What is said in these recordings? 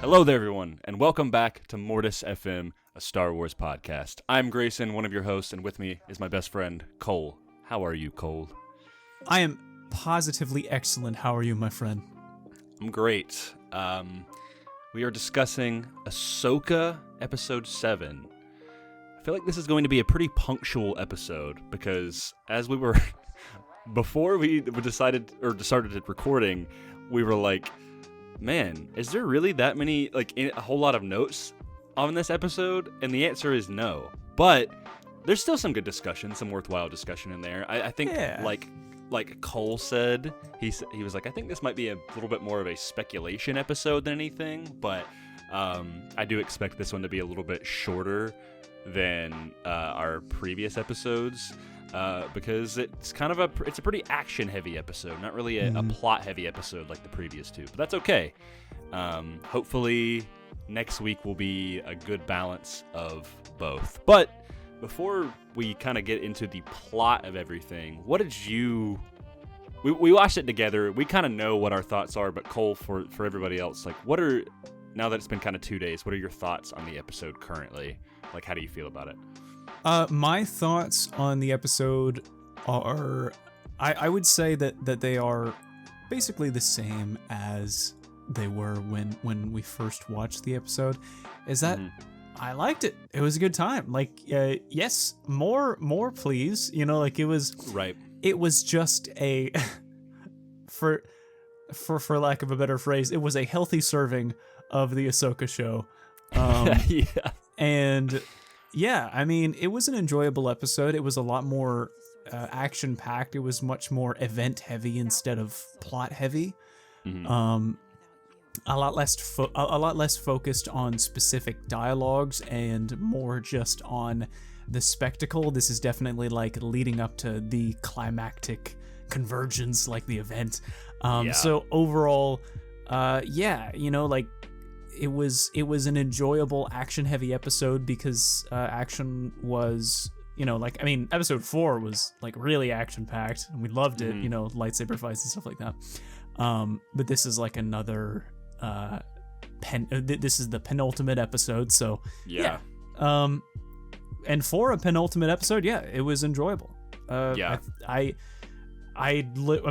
Hello there, everyone, and welcome back to Mortis FM, a Star Wars podcast. I'm Grayson, one of your hosts, and with me is my best friend, Cole. How are you, Cole? I am positively excellent. How are you, my friend? I'm great. We are discussing Ahsoka Episode 7. I feel like this is going to be a pretty punctual episode because as we were, before we decided or started recording, we were like, man, is there really that many, a whole lot of notes on this episode? And the answer is no. But there's still some good discussion, some worthwhile discussion in there. I think, like Cole said, he was like, I think this might be a little bit more of a speculation episode than anything. But I do expect this one to be a little bit shorter than our previous episodes. Because it's kind of a pretty action-heavy episode, not really a plot-heavy episode like the previous two, but that's okay. Hopefully next week will be a good balance of both. But before we kind of get into the plot of everything, what did you... We watched it together. We kind of know what our thoughts are, but Cole, for everybody else, now that it's been kind of 2 days, what are your thoughts on the episode currently? Like, how do you feel about it? My thoughts on the episode are, I would say that they are basically the same as they were when we first watched the episode. Is that I liked it. It was a good time. Yes, more please. It was right. It was just a for lack of a better phrase, it was a healthy serving of the Ahsoka show. Yeah. And yeah, I mean, it was an enjoyable episode. It was a lot more action-packed. It was much more event-heavy instead of plot-heavy. Mm-hmm. A lot less focused on specific dialogues and more just on the spectacle. This is definitely leading up to the climactic convergence, the event. So overall, it was an enjoyable action-heavy episode because action was, episode 4 was really action-packed and we loved it, lightsaber fights and stuff like that. But this is another this is the penultimate episode, so yeah. And for a penultimate episode, yeah, it was enjoyable. I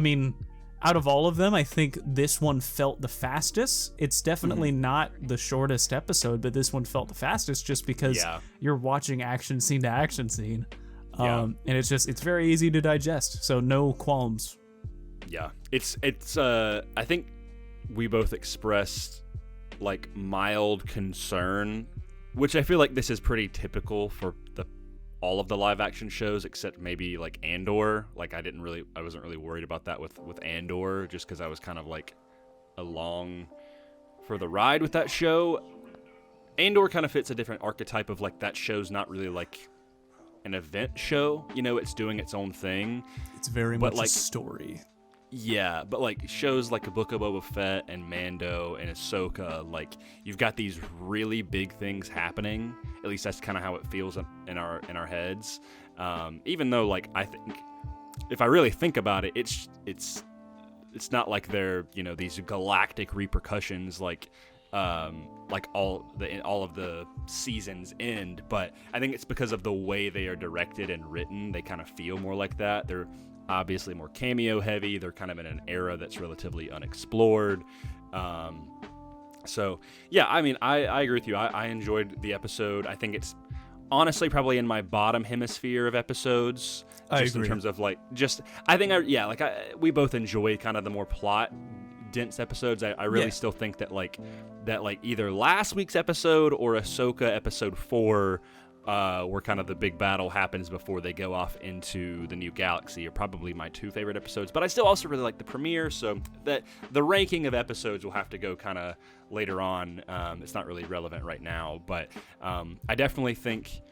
mean, out of all of them, I think this one felt the fastest. It's definitely not the shortest episode, but this one felt the fastest just because you're watching action scene to action scene. And it's very easy to digest, so no qualms. Yeah. It's I think we both expressed mild concern, which I feel like this is pretty typical for all of the live action shows except maybe Andor. I wasn't really worried about that with Andor just because I was kind of along for the ride with that show. Andor kind of fits a different archetype of that show's not really an event show, it's doing its own thing. It's very much a story. Yeah, but shows like a Book of Boba Fett and Mando and Ahsoka, you've got these really big things happening. At least that's kind of how it feels in our heads. Even though I think if I really think about it, it's not like they're these galactic repercussions all of the seasons end. But I think it's because of the way they are directed and written, they kind of feel more like that. They're obviously more cameo heavy. They're kind of in an era that's relatively unexplored. So yeah, I mean, I agree with you. I enjoyed the episode. I think it's honestly probably in my bottom hemisphere of episodes. Just in terms of I think we both enjoy kind of the more plot dense episodes. I really still think that either last week's episode or Ahsoka episode 4 where kind of the big battle happens before they go off into the new galaxy are probably my 2 favorite episodes. But I still also really like the premiere, so that the ranking of episodes will have to go kind of later on. It's not really relevant right now, but I definitely think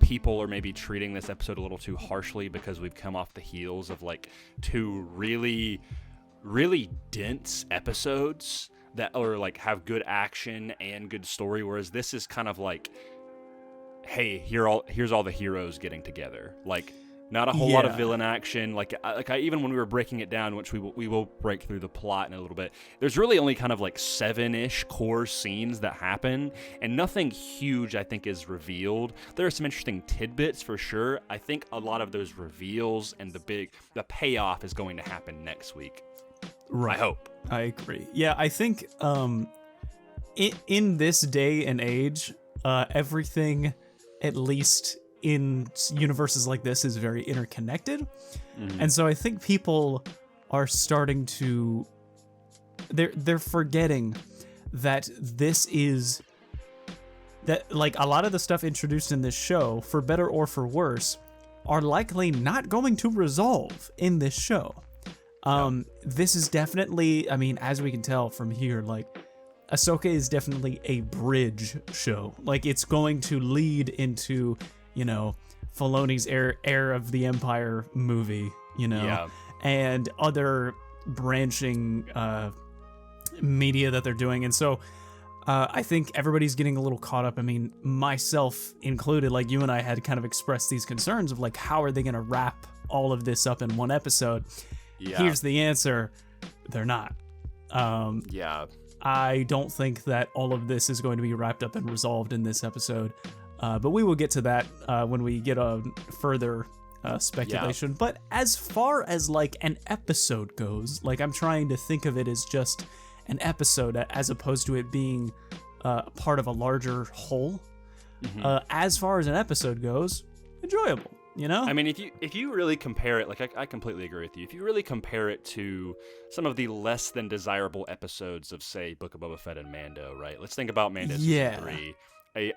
people are maybe treating this episode a little too harshly because we've come off the heels of 2 really, really dense episodes that are have good action and good story, whereas this is kind of hey, here's all the heroes getting together. Not a whole lot of villain action. Even when we were breaking it down, which we will break through the plot in a little bit, there's really only kind of like 7-ish core scenes that happen, and nothing huge, I think, is revealed. There are some interesting tidbits for sure. I think a lot of those reveals and the payoff is going to happen next week. Right. I hope. I agree. Yeah, I think in this day and age, everything, at least in universes like this, is very interconnected. And so I think people are starting to they're forgetting that this is that, like, a lot of the stuff introduced in this show, for better or for worse, are likely not going to resolve in this show. This is definitely, I mean, as we can tell from here, like, Ahsoka is definitely a bridge show. Like, it's going to lead into, you know, Filoni's Heir of the Empire movie, you know, and other branching media that they're doing. And so I think everybody's getting a little caught up. I mean, myself included, like, you and I had kind of expressed these concerns of, like, how are they going to wrap all of this up in one episode? Here's the answer. They're not. I don't think that all of this is going to be wrapped up and resolved in this episode. But we will get to that when we get a further speculation. But as far as, like, an episode goes, like, I'm trying to think of it as just an episode as opposed to it being part of a larger whole. As far as an episode goes, enjoyable, you know? I mean, if you really compare it, like, I completely agree with you. If you really compare it to some of the less than desirable episodes of, say, Book of Boba Fett and Mando, right? Let's think about Mando season 3.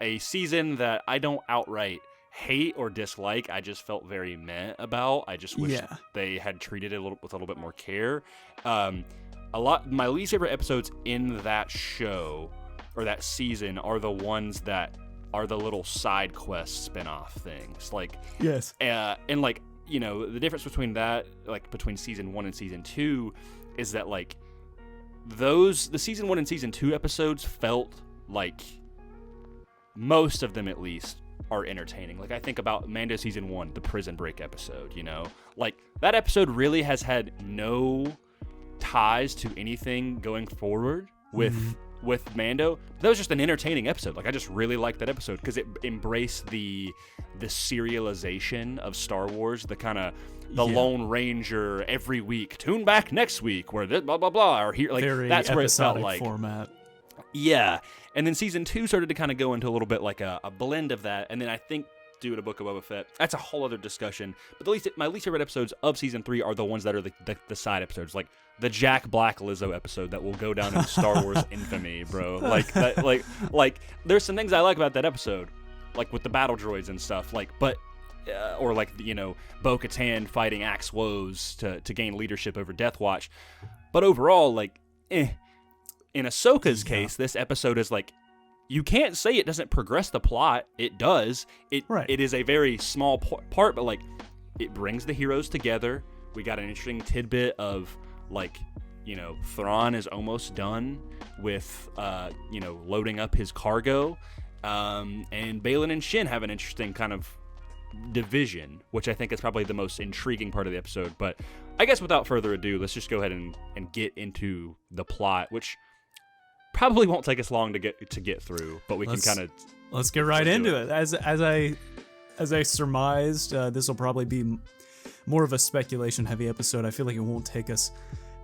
A season that I don't outright hate or dislike. I just felt very meh about. I just wish they had treated it with a little bit more care. My least favorite episodes in that show or that season are the ones that are the little side quest spin-off things. Like, and, like, you know, the difference between that, like, between season 1 and season 2 is that, like, the season 1 and season 2 episodes felt like, most of them at least, are entertaining. Like, I think about Mando season 1, the prison break episode, you know? Like, that episode really has had no ties to anything going forward with Mando. That was just an entertaining episode. Like, I just really liked that episode because it embraced the serialization of Star Wars, the kind of Lone Ranger every week. Tune back next week where this blah blah blah, or here, like, very that's where it felt like format. Yeah. And then season 2 started to kind of go into a little bit like a blend of that. And then I think due to Book of Boba Fett, that's a whole other discussion. But my least favorite episodes of season 3 are the ones that are the side episodes, like the Jack Black Lizzo episode that will go down in Star Wars infamy, bro. Like there's some things I like about that episode, like with the battle droids and stuff. Like, but or like, you know, Bo-Katan fighting Axe Woes to gain leadership over Death Watch. But overall, like, In Ahsoka's case, this episode is like, you can't say it doesn't progress the plot. It does. It is a very small part, but, like, it brings the heroes together. We got an interesting tidbit of, like, you know, Thrawn is almost done with, you know, loading up his cargo. And Balin and Shin have an interesting kind of division, which I think is probably the most intriguing part of the episode. But I guess without further ado, let's just go ahead and get into the plot, which probably won't take us long to get through, but let's get right into it. As I surmised, this will probably be more of a speculation heavy episode. I feel like it won't take us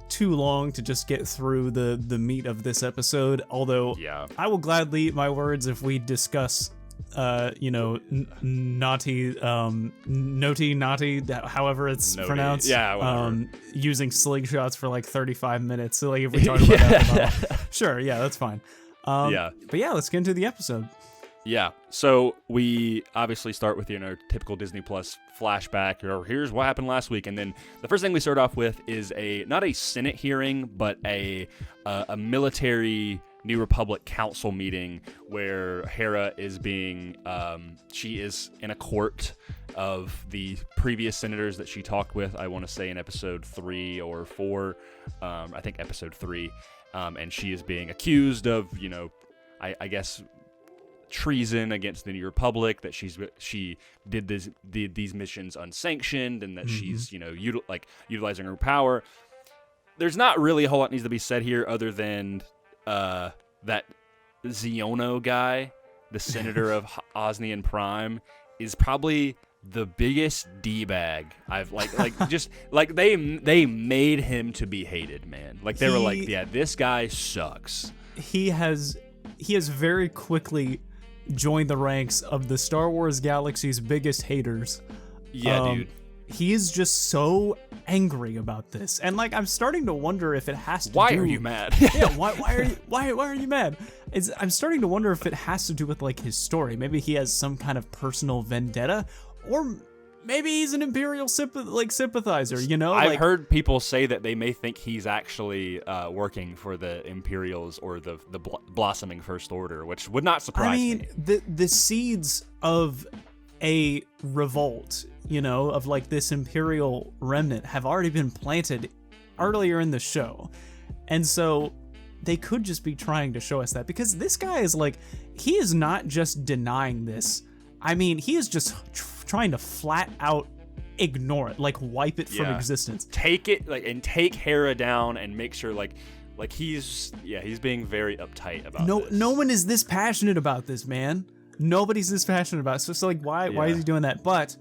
too long to just get through the meat of this episode, although I will gladly eat my words if we discuss you know, naughty, however it's pronounced. Using slingshots for like 35 minutes. So, like, if we talk about that, sure, that's fine. But let's get into the episode. Yeah. So we obviously start with, you know, typical Disney Plus flashback, or here's what happened last week, and then the first thing we start off with is not a Senate hearing, but a military New Republic Council meeting where Hera is being, she is in a court of the previous senators that she talked with, I want to say in episode 3 or 4, I think episode 3, and she is being accused of, you know, I guess treason against the New Republic, that she did these missions unsanctioned, and that she's utilizing her power. There's not really a whole lot needs to be said here, other than that Xiono guy, the senator of Osnian Prime, is probably the biggest D-bag I've they made him to be hated, man. Like they were like, yeah, this guy sucks. He has very quickly joined the ranks of the Star Wars galaxy's biggest haters. Yeah, dude. He is just so angry about this, and like I'm starting to wonder if it has to. Why are you mad? Yeah, why are you mad? I'm starting to wonder if it has to do with like his story. Maybe he has some kind of personal vendetta, or maybe he's an Imperial sympathizer. You know, I've heard people say that they may think he's actually working for the Imperials or the blossoming First Order, which would not surprise me. The seeds of a revolt, you know, of like this Imperial remnant have already been planted earlier in the show. And so they could just be trying to show us that, because this guy is like, he is not just denying this. I mean, he is just trying to flat out ignore it, like wipe it from existence. Take it, and take Hera down and make sure he's being very uptight about this. No one is this passionate about this, man. Nobody's this passionate about it. So like, why is he doing that? But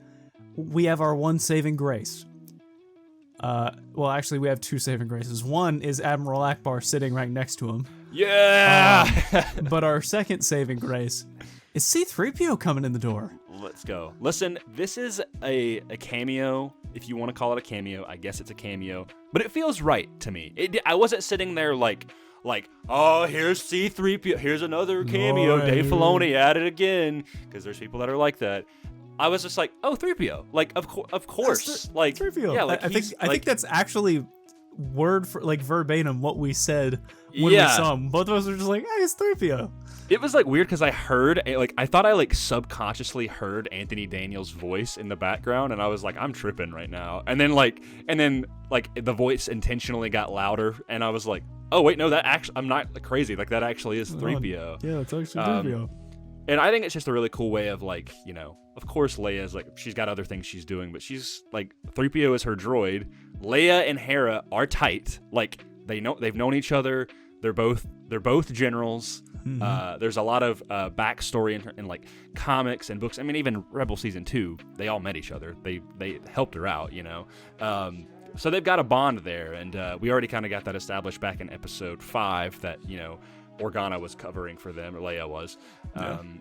we have our one saving grace. Well, actually, we have two saving graces. One is Admiral Akbar sitting right next to him. Yeah! But our second saving grace is C-3PO coming in the door. Let's go. Listen, this is a cameo. If you want to call it a cameo, I guess it's a cameo. But it feels right to me. I wasn't sitting there like, oh, here's C-3PO. Here's another cameo. Dave Filoni at it again. Because there's people that are like that. I was just like, oh, 3PO. Like, of course. Like 3PO. Yeah, I think that's actually word for like verbatim what we said when we saw him. Both of us were just like, hey, it's 3PO. It was like weird because I heard I thought I subconsciously heard Anthony Daniels' voice in the background, and I was like, I'm tripping right now. And then the voice intentionally got louder, and I was like, oh wait, no, that actually, I'm not crazy. Like that actually is 3PO. Yeah, it's actually 3PO. And I think it's just a really cool way of of course Leia's she's got other things she's doing, but she's 3PO is her droid. Leia and Hera are tight. Like they've known each other. They're both generals. Mm-hmm. There's a lot of backstory in comics and books. I mean, even Rebel Season 2, they all met each other. They helped her out, you know. So they've got a bond there, and we already kind of got that established back in Episode 5 that, Organa was covering for them, or Leia was.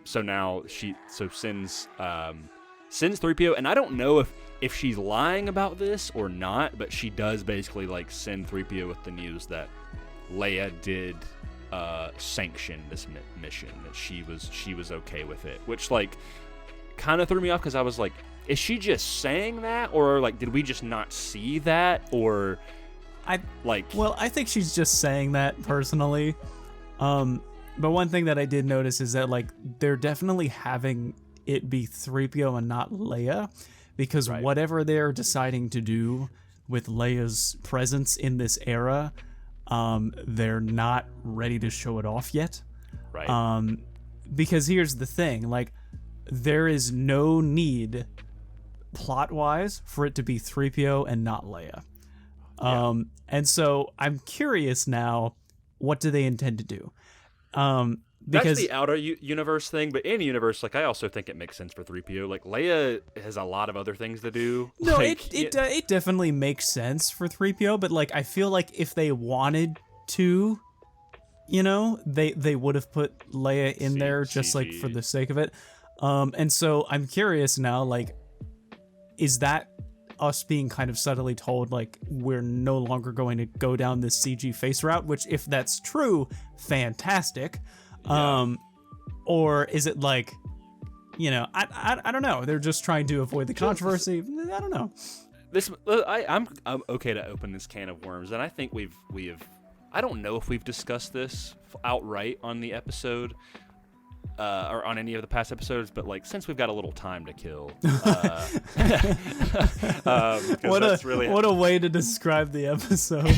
So now she sends 3PO, and I don't know if she's lying about this or not, but she does basically send 3PO with the news that Leia did sanction this mission, that she was okay with it, which kind of threw me off, because I was like, is she just saying that, or did we just not see that, or I think she's just saying that personally. But one thing that I did notice is that they're definitely having it be 3PO and not Leia, because whatever they're deciding to do with Leia's presence in this era, they're not ready to show it off yet. Right. Because here's the thing, there is no need plot-wise for it to be 3PO and not Leia. And so I'm curious now, what do they intend to do? Because that's the outer universe thing, but in universe, I also think it makes sense for 3PO. Leia has a lot of other things to do. No, it definitely makes sense for 3PO, but I feel if they wanted to, they would have put Leia in there just for the sake of it. And so I'm curious now, is that us being kind of subtly told we're no longer going to go down this CG face route, which if that's true, fantastic. Or is it I don't know, they're just trying to avoid the controversy. I don't know. I'm okay to open this can of worms, and I think we have I don't know if we've discussed this outright on the episode. or on any of the past episodes, but like since we've got a little time to kill, what a way to describe the episode.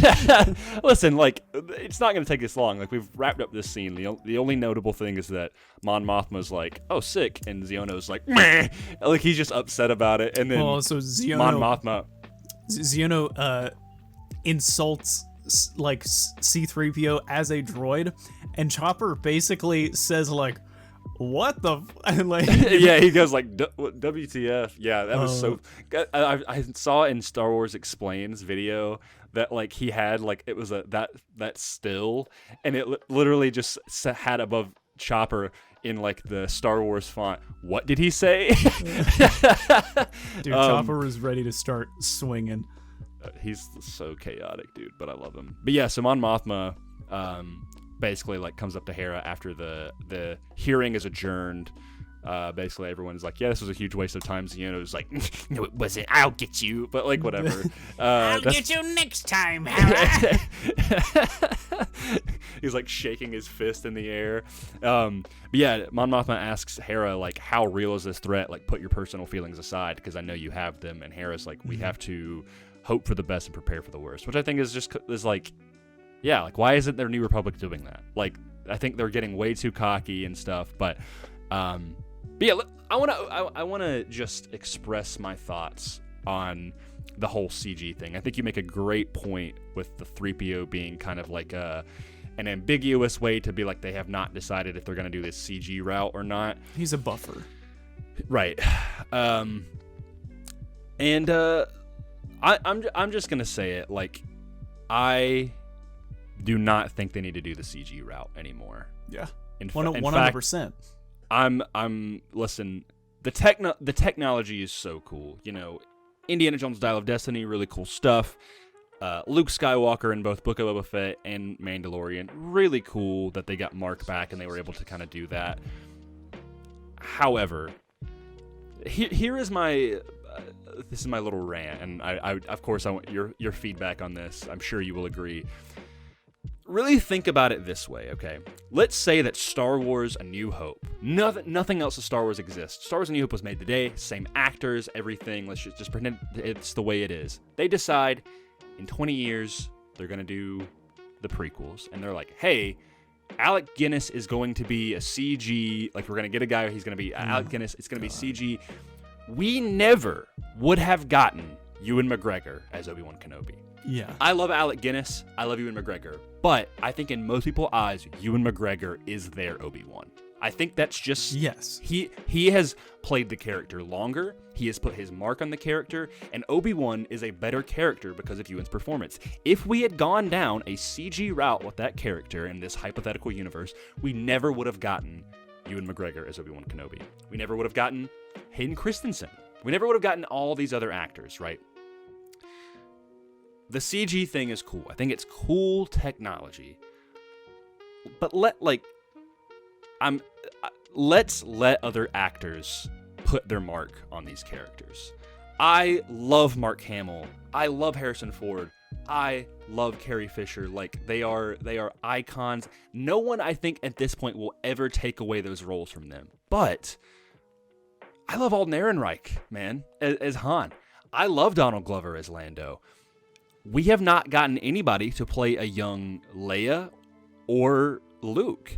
Listen, like it's not going to take this long. Like we've wrapped up this scene. The only notable thing is that Mon Mothma's like, "Oh, sick," and Xiono's like, "Meh." Like he's just upset about it, and then Mon Mothma, Xiono insults like C-3PO as a droid, and Chopper basically says like, what the like yeah, he goes like WTF. Yeah, that was so I saw in Star Wars Explains video that like he had like it was that still, and it literally just had above Chopper in like the Star Wars font, what did he say? Dude, Chopper was ready to start swinging. He's so chaotic, dude, but I love him. But yeah, so Mon Mothma basically like comes up to Hera after the hearing is adjourned. Basically everyone's like, yeah, this was a huge waste of time. Xiono's like, no, it wasn't. I'll get you. But like, whatever. I'll get you next time, Hera. He's like shaking his fist in the air. But yeah, Mon Mothma asks Hera like, how real is this threat? Like, put your personal feelings aside because I know you have them. And Hera's like, we have to hope for the best and prepare for the worst, which I think is like, yeah, like why isn't there New Republic doing that? Like, I think they're getting way too cocky and stuff. But yeah, I want to just express my thoughts on the whole CG thing. I think you make a great point with the 3PO being kind of like an ambiguous way to be like they have not decided if they're going to do this CG route or not. He's a buffer. Right. And I'm just going to say it, like I do not think they need to do the CG route anymore. Yeah. In 100%. Listen, the technology is so cool. You know, Indiana Jones' Dial of Destiny, really cool stuff. Luke Skywalker in both Book of Boba Fett and Mandalorian, really cool that they got Mark back and they were able to kind of do that. However, here is my this is my little rant, and I of course I want your feedback on this. I'm sure you will agree. Really think about it this way, okay? Let's say that Star Wars A New Hope, nothing else of Star Wars exists. Star Wars A New Hope was made today, same actors, everything. Let's just pretend it's the way it is. They decide in 20 years they're going to do the prequels, and they're like, hey, Alec Guinness is going to be a CG, like we're going to get a guy, he's going to be Alec Guinness, it's going to be CG. We never would have gotten Ewan McGregor as Obi-Wan Kenobi. Yeah. I love Alec Guinness. I love Ewan McGregor. But I think in most people's eyes, Ewan McGregor is their Obi-Wan. I think that's just... Yes. He has played the character longer. He has put his mark on the character. And Obi-Wan is a better character because of Ewan's performance. If we had gone down a CG route with that character in this hypothetical universe, we never would have gotten Ewan McGregor as Obi-Wan Kenobi. We never would have gotten Hayden Christensen. We never would have gotten all these other actors, right? The CG thing is cool. I think it's cool technology. But let's let other actors put their mark on these characters. I love Mark Hamill. I love Harrison Ford. I love Carrie Fisher. Like they are icons. No one, I think, at this point will ever take away those roles from them. But I love Alden Ehrenreich, man, as Han. I love Donald Glover as Lando. We have not gotten anybody to play a young Leia or Luke.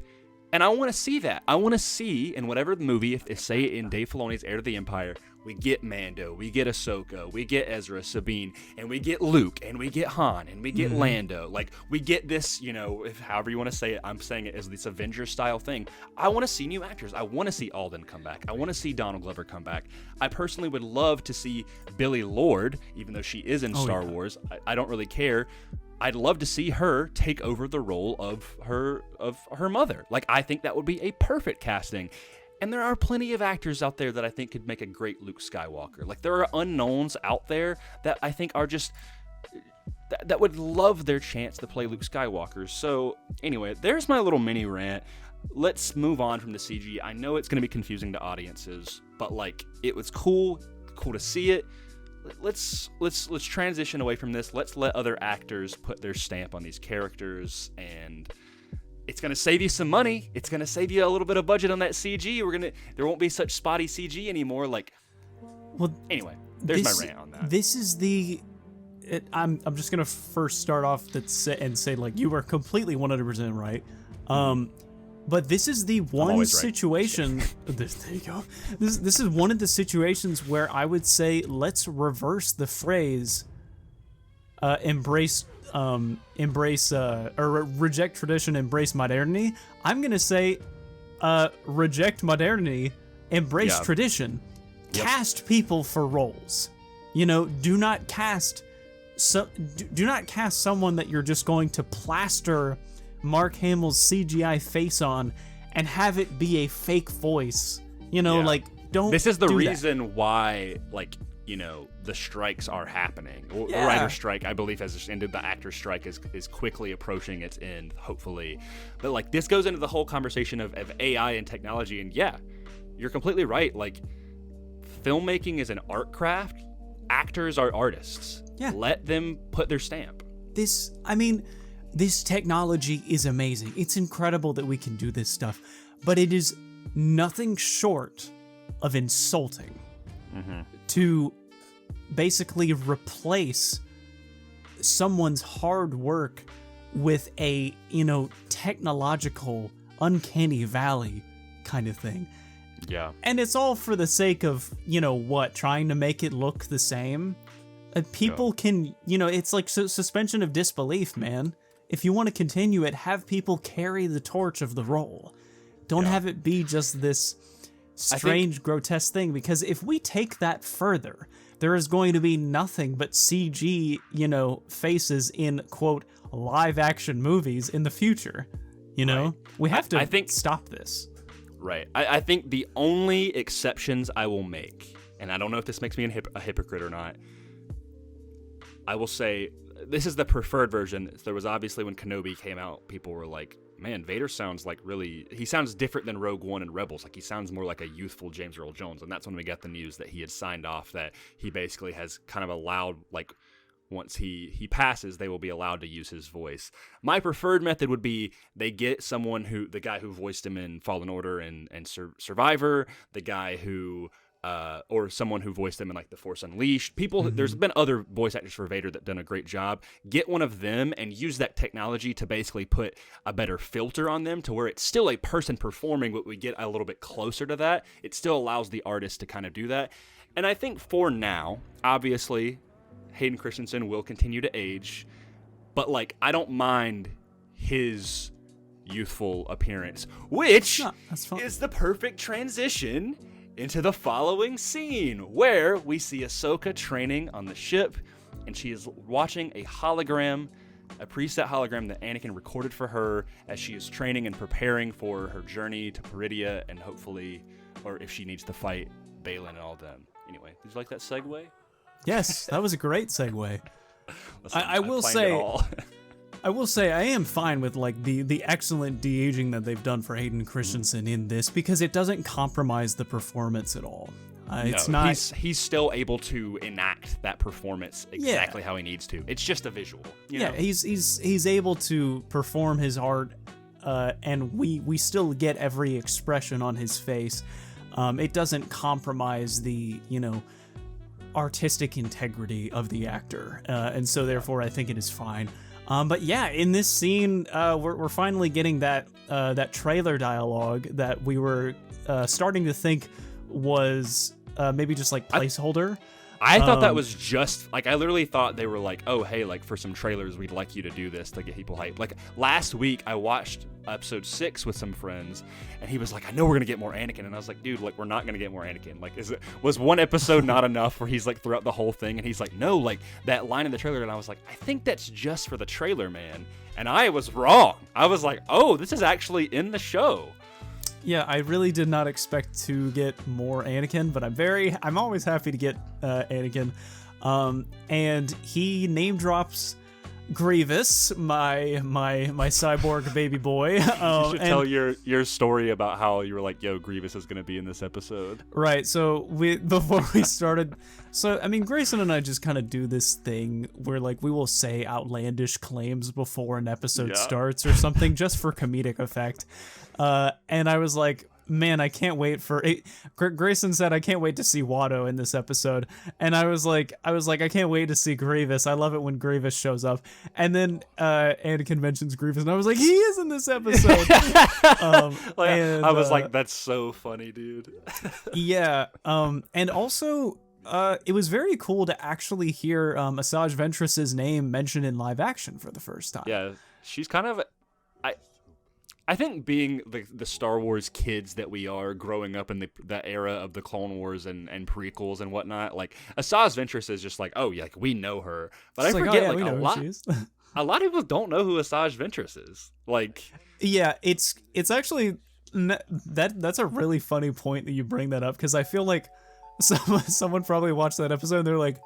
And I want to see that. I want to see in whatever movie, if say in Dave Filoni's Heir to the Empire, we get Mando, we get Ahsoka, we get Ezra, Sabine, and we get Luke, and we get Han, and we get Lando. Like, we get this, you know, if however you want to say it, I'm saying it as this Avengers-style thing. I want to see new actors. I want to see Alden come back. I want to see Donald Glover come back. I personally would love to see Billie Lourd, even though she is in Star Wars. I don't really care. I'd love to see her take over the role of her mother. Like, I think that would be a perfect casting. And there are plenty of actors out there that I think could make a great Luke Skywalker. Like, there are unknowns out there that I think are just... that would love their chance to play Luke Skywalker. So, anyway, there's my little mini rant. Let's move on from the CG. I know it's going to be confusing to audiences, but, like, it was cool to see it. Let's transition away from this. Let's let other actors put their stamp on these characters, and it's gonna save you some money. It's gonna save you a little bit of budget on that CG. There won't be such spotty CG anymore. Like, well, anyway, there's my rant on that. This is I'm just gonna first start off and say like you are completely 100% right. But this is the one situation. Right. There you go. This is one of the situations where I would say let's reverse the phrase. Reject tradition, embrace modernity. I'm gonna say, reject modernity, embrace tradition. Yep. Cast people for roles. Do not cast someone that you're just going to plaster Mark Hamill's CGI face on and have it be a fake voice. Like don't. This is the reason why, like, the strikes are happening. The writer's strike, I believe, has ended. The actor's strike is quickly approaching its end, hopefully. But like, this goes into the whole conversation of AI and technology. And yeah, you're completely right. Like, filmmaking is an art craft. Actors are artists. Yeah. Let them put their stamp. This technology is amazing. It's incredible that we can do this stuff, but it is nothing short of insulting to basically replace someone's hard work with a, technological uncanny valley kind of thing. Yeah. And it's all for the sake of, trying to make it look the same. People can, it's like suspension of disbelief, man. If you want to continue it, have people carry the torch of the role. Don't have it be just this strange, grotesque thing, because if we take that further, there is going to be nothing but CG, faces in, quote, live action movies in the future. Right. We have to stop this. Right. I think the only exceptions I will make, and I don't know if this makes me a hypocrite or not, I will say this is the preferred version. There was obviously when Kenobi came out, people were like, man, Vader sounds like he sounds different than Rogue One and Rebels. Like, he sounds more like a youthful James Earl Jones. And that's when we got the news that he had signed off, that he basically has kind of allowed, like, once he passes, they will be allowed to use his voice. My preferred method would be they get the guy who voiced him in Fallen Order and Survivor, the guy who, or someone who voiced him in like The Force Unleashed. There's been other voice actors for Vader that have done a great job. Get one of them and use that technology to basically put a better filter on them to where it's still a person performing, but we get a little bit closer to that. It still allows the artist to kind of do that. And I think for now, obviously, Hayden Christensen will continue to age, but like, I don't mind his youthful appearance, which is the perfect transition into the following scene, where we see Ahsoka training on the ship, and she is watching a hologram, a preset hologram that Anakin recorded for her as she is training and preparing for her journey to Peridia, and hopefully, or if she needs to fight Balin and all them. Anyway, did you like that segue? Yes, that was a great segue. Listen, I will say I am fine with like the excellent de-aging that they've done for Hayden Christensen in this, because it doesn't compromise the performance at all. It's not. He's still able to enact that performance exactly how he needs to. It's just a visual. You know? He's able to perform his art, and we still get every expression on his face. It doesn't compromise the artistic integrity of the actor, and so therefore I think it is fine. But yeah, in this scene, we're finally getting that trailer dialogue that we were starting to think was maybe just like placeholder. I thought that was just like, I literally thought they were like, oh hey, like for some trailers we'd like you to do this to get people hyped. Like last week I watched episode 6 with some friends, and he was like, I know we're gonna get more Anakin, and I was like, dude, like we're not gonna get more Anakin. Like, was one episode not enough where he's like throughout the whole thing, and he's like, no, like that line in the trailer, and I was like, I think that's just for the trailer, man. And I was wrong. I was like, oh, this is actually in the show. Yeah, I really did not expect to get more Anakin, but I'm always happy to get Anakin. And he name drops Grievous, my cyborg baby boy. You should tell your story about how you were like, yo, Grievous is going to be in this episode. Right, so before we started, Grayson and I just kind of do this thing where like we will say outlandish claims before an episode starts or something just for comedic effect. And I was like, man, I can't wait for it. Grayson said, I can't wait to see Watto in this episode. And I was like, I can't wait to see Grievous. I love it when Grievous shows up. And then Anakin mentions Grievous, and I was like, he is in this episode. I was like, that's so funny, dude. Yeah. And also, it was very cool to actually hear Asajj Ventress's name mentioned in live action for the first time. Yeah, she's kind of... I think being the Star Wars kids that we are, growing up in that era of the Clone Wars and prequels and whatnot, like Asajj Ventress is just like, oh yeah, like we know her, but I forget a lot of people don't know who Asajj Ventress is. Like, yeah, it's actually that's a really funny point that you bring that up, because I feel like someone probably watched that episode and they're like,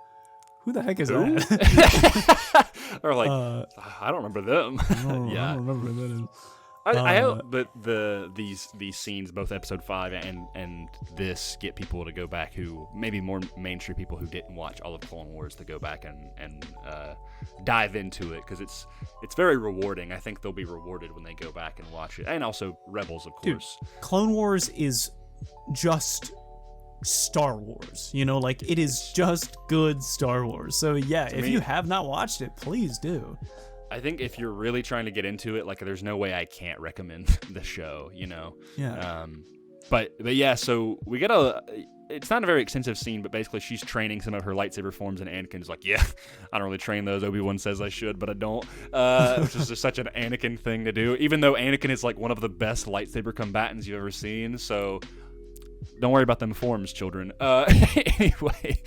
who the heck is that? Or like, I don't remember them. Yeah, I don't remember who that is. I hope that these scenes, both episode 5 and this, get people to go back who maybe more mainstream people who didn't watch all of Clone Wars to go back and dive into it, because it's very rewarding. I think they'll be rewarded when they go back and watch it, and also Rebels, of course. Dude, Clone Wars is just Star Wars, like it is just good Star Wars. So yeah, if you have not watched it, please do. I think if you're really trying to get into it, like, there's no way I can't recommend the show, Yeah. But yeah, so we get it's not a very extensive scene, but basically she's training some of her lightsaber forms, and Anakin's like, yeah, I don't really train those. Obi-Wan says I should, but I don't. Which is just such an Anakin thing to do, even though Anakin is like one of the best lightsaber combatants you've ever seen. So don't worry about them forms, children. Anyway,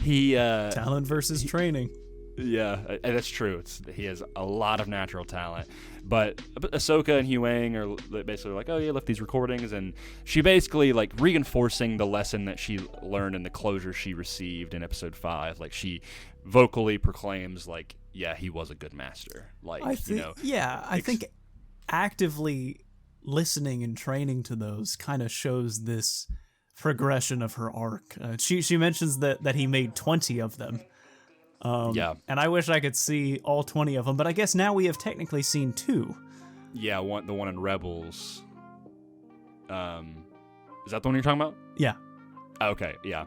he talent versus training. Yeah, that's true. He has a lot of natural talent. But Ahsoka and Huyang are basically like, oh yeah, left these recordings, and she basically like reinforcing the lesson that she learned in the closure she received in episode 5. Like, she vocally proclaims like, yeah, he was a good master. Like, I think actively listening and training to those kind of shows this progression of her arc. She mentions that he made 20 of them. And I wish I could see all 20 of them, but I guess now we have technically seen 2. Yeah, the one in Rebels. Is that the one you're talking about? Yeah. Okay, yeah.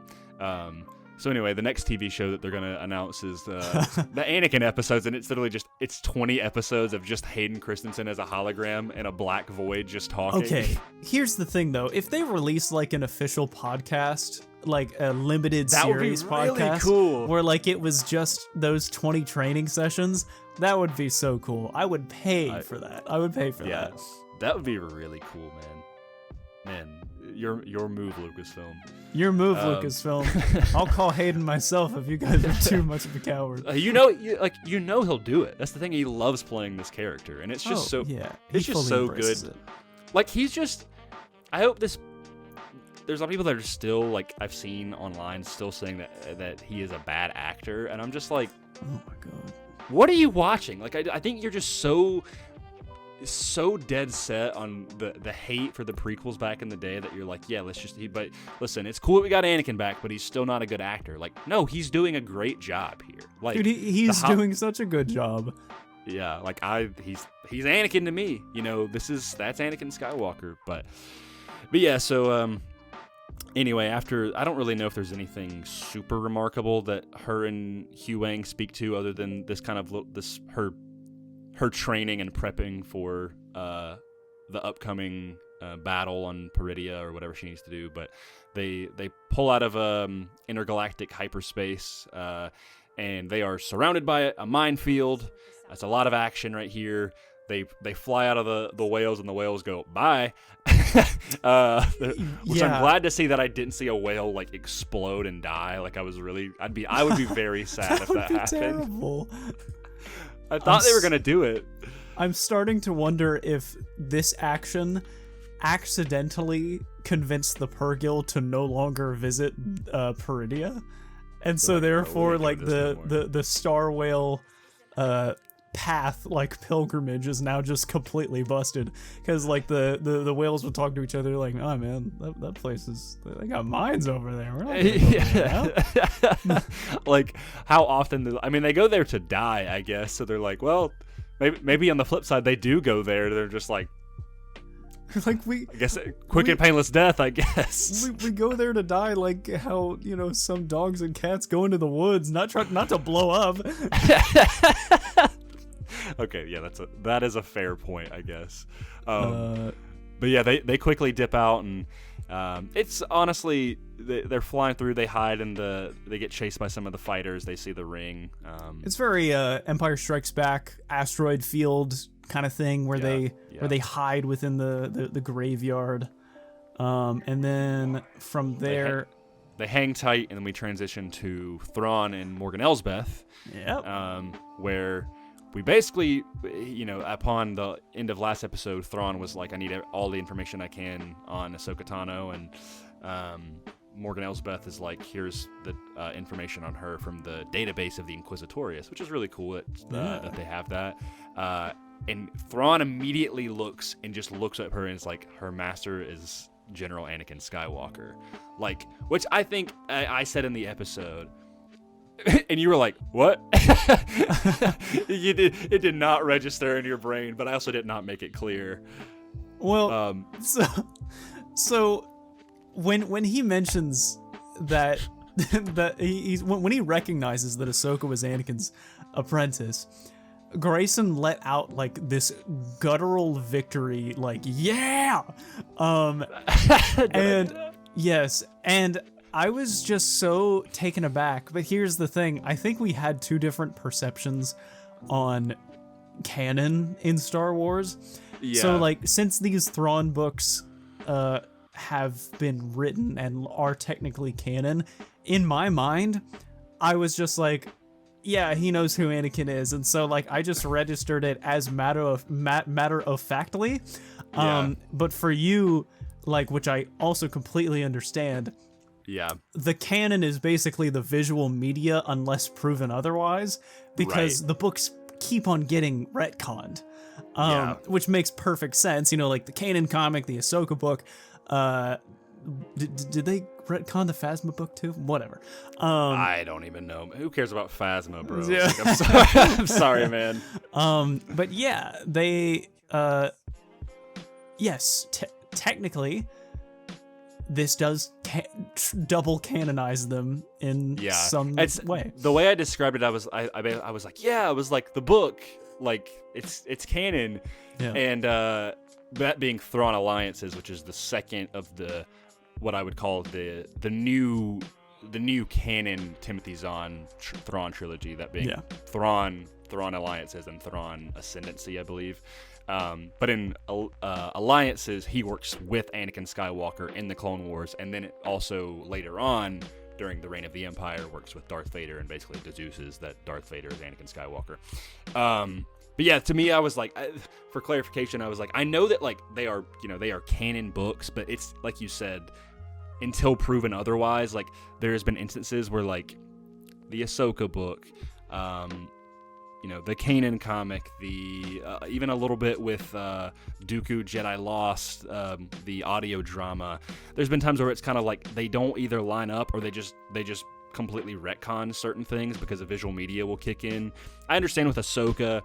So anyway, the next TV show that they're going to announce is the Anakin episodes, and it's literally it's 20 episodes of just Hayden Christensen as a hologram in a black void just talking. Okay, here's the thing though. If they release like an official podcast, like a limited series podcast, really cool, where like it was just those 20 training sessions, that would be so cool. I would pay for that. I would pay for that. That would be really cool, man. Your move, Lucasfilm. Your move, Lucasfilm. I'll call Hayden myself if you guys are too much of a coward. You know he'll do it. That's the thing. He loves playing this character, and it's just it's just so good. Like, he's just. I hope this. There's a lot of people that are still, like, I've seen online still saying that he is a bad actor, and I'm just like, oh my god, what are you watching? Like, I think you're just so dead set on the hate for the prequels back in the day that you're like, yeah, but listen, it's cool that we got Anakin back, but he's still not a good actor. Like, no, he's doing a great job here. Like, dude, he's doing such a good job. Yeah, like he's Anakin to me. That's Anakin Skywalker. But yeah, so anyway, after, I don't really know if there's anything super remarkable that her and Huyang speak to other than this kind of her training and prepping for the upcoming battle on Peridia or whatever she needs to do. But they pull out of intergalactic hyperspace, and they are surrounded by a minefield. That's a lot of action right here. They fly out of the whales, and the whales go bye. Which I'm glad to see that I didn't see a whale like explode and die. Like, I would be very sad if that happened. Terrible. I thought they were gonna do it. I'm starting to wonder if this action accidentally convinced the Purrgil to no longer visit Peridia, and so therefore, like, the star whale path, like pilgrimage, is now just completely busted, because like the whales would talk to each other like, oh man, that place is, they got mines over there. We're not gonna go there. Like, how often I mean, they go there to die, I guess, so they're like, well, maybe on the flip side they do go there, they're just like like I guess quick and painless death, I guess. We go there to die, like how, you know, some dogs and cats go into the woods, not to blow up. Okay, yeah, that is a fair point, I guess. But yeah, they quickly dip out, and it's honestly, they're flying through. They hide they get chased by some of the fighters. They see the ring. It's very Empire Strikes Back, asteroid field kind of thing, where they hide within the graveyard, and then from there they hang tight, and then we transition to Thrawn and Morgan Elsbeth. Yep. Where we basically, you know, upon the end of last episode, Thrawn was like, I need all the information I can on Ahsoka Tano, and Morgan Elsbeth is like, here's the information on her from the database of the Inquisitorius, which is really cool that they have that. And Thrawn immediately looks at her and is like, her master is General Anakin Skywalker. Like, which I think I said in the episode, and you were like, what? It did not register in your brain, but I also did not make it clear. Well, so when he mentions that when he recognizes that Ahsoka was Anakin's apprentice, Grayson let out like this guttural victory, like, yeah, and yes, and I was just so taken aback. But here's the thing: I think we had two different perceptions on canon in Star Wars. Yeah. So like, since these Thrawn books have been written and are technically canon, in my mind, I was just like, yeah, he knows who Anakin is, and so like I just registered it as matter of factly. But for you, like, which I also completely understand. Yeah. The canon is basically the visual media unless proven otherwise, because the books keep on getting retconned. Which makes perfect sense. You know, like the canon comic, the Ahsoka book, did they retcon the Phasma book too? Whatever. I don't even know. Who cares about Phasma, bro? Yeah. Like, I'm sorry, man. But yeah, they yes, technically this does double canonize them in some way. The way I described it, I was like, the book, like it's canon, and that being Thrawn Alliances, which is the second of the what I would call the new canon Timothy Zahn Thrawn trilogy, that being Thrawn Alliances and Thrawn Ascendancy, I believe. But in Alliances, he works with Anakin Skywalker in the Clone Wars, and then it also later on, during the Reign of the Empire, works with Darth Vader and basically deduces that Darth Vader is Anakin Skywalker. But yeah, to me, I was like, for clarification, I was like, I know that like they are canon books, but it's like you said, until proven otherwise. Like there has been instances where like the Ahsoka book, the Kanan comic, the even a little bit with Dooku Jedi Lost, the audio drama. There's been times where it's kind of like they don't either line up or they just completely retcon certain things because the visual media will kick in. I understand with Ahsoka,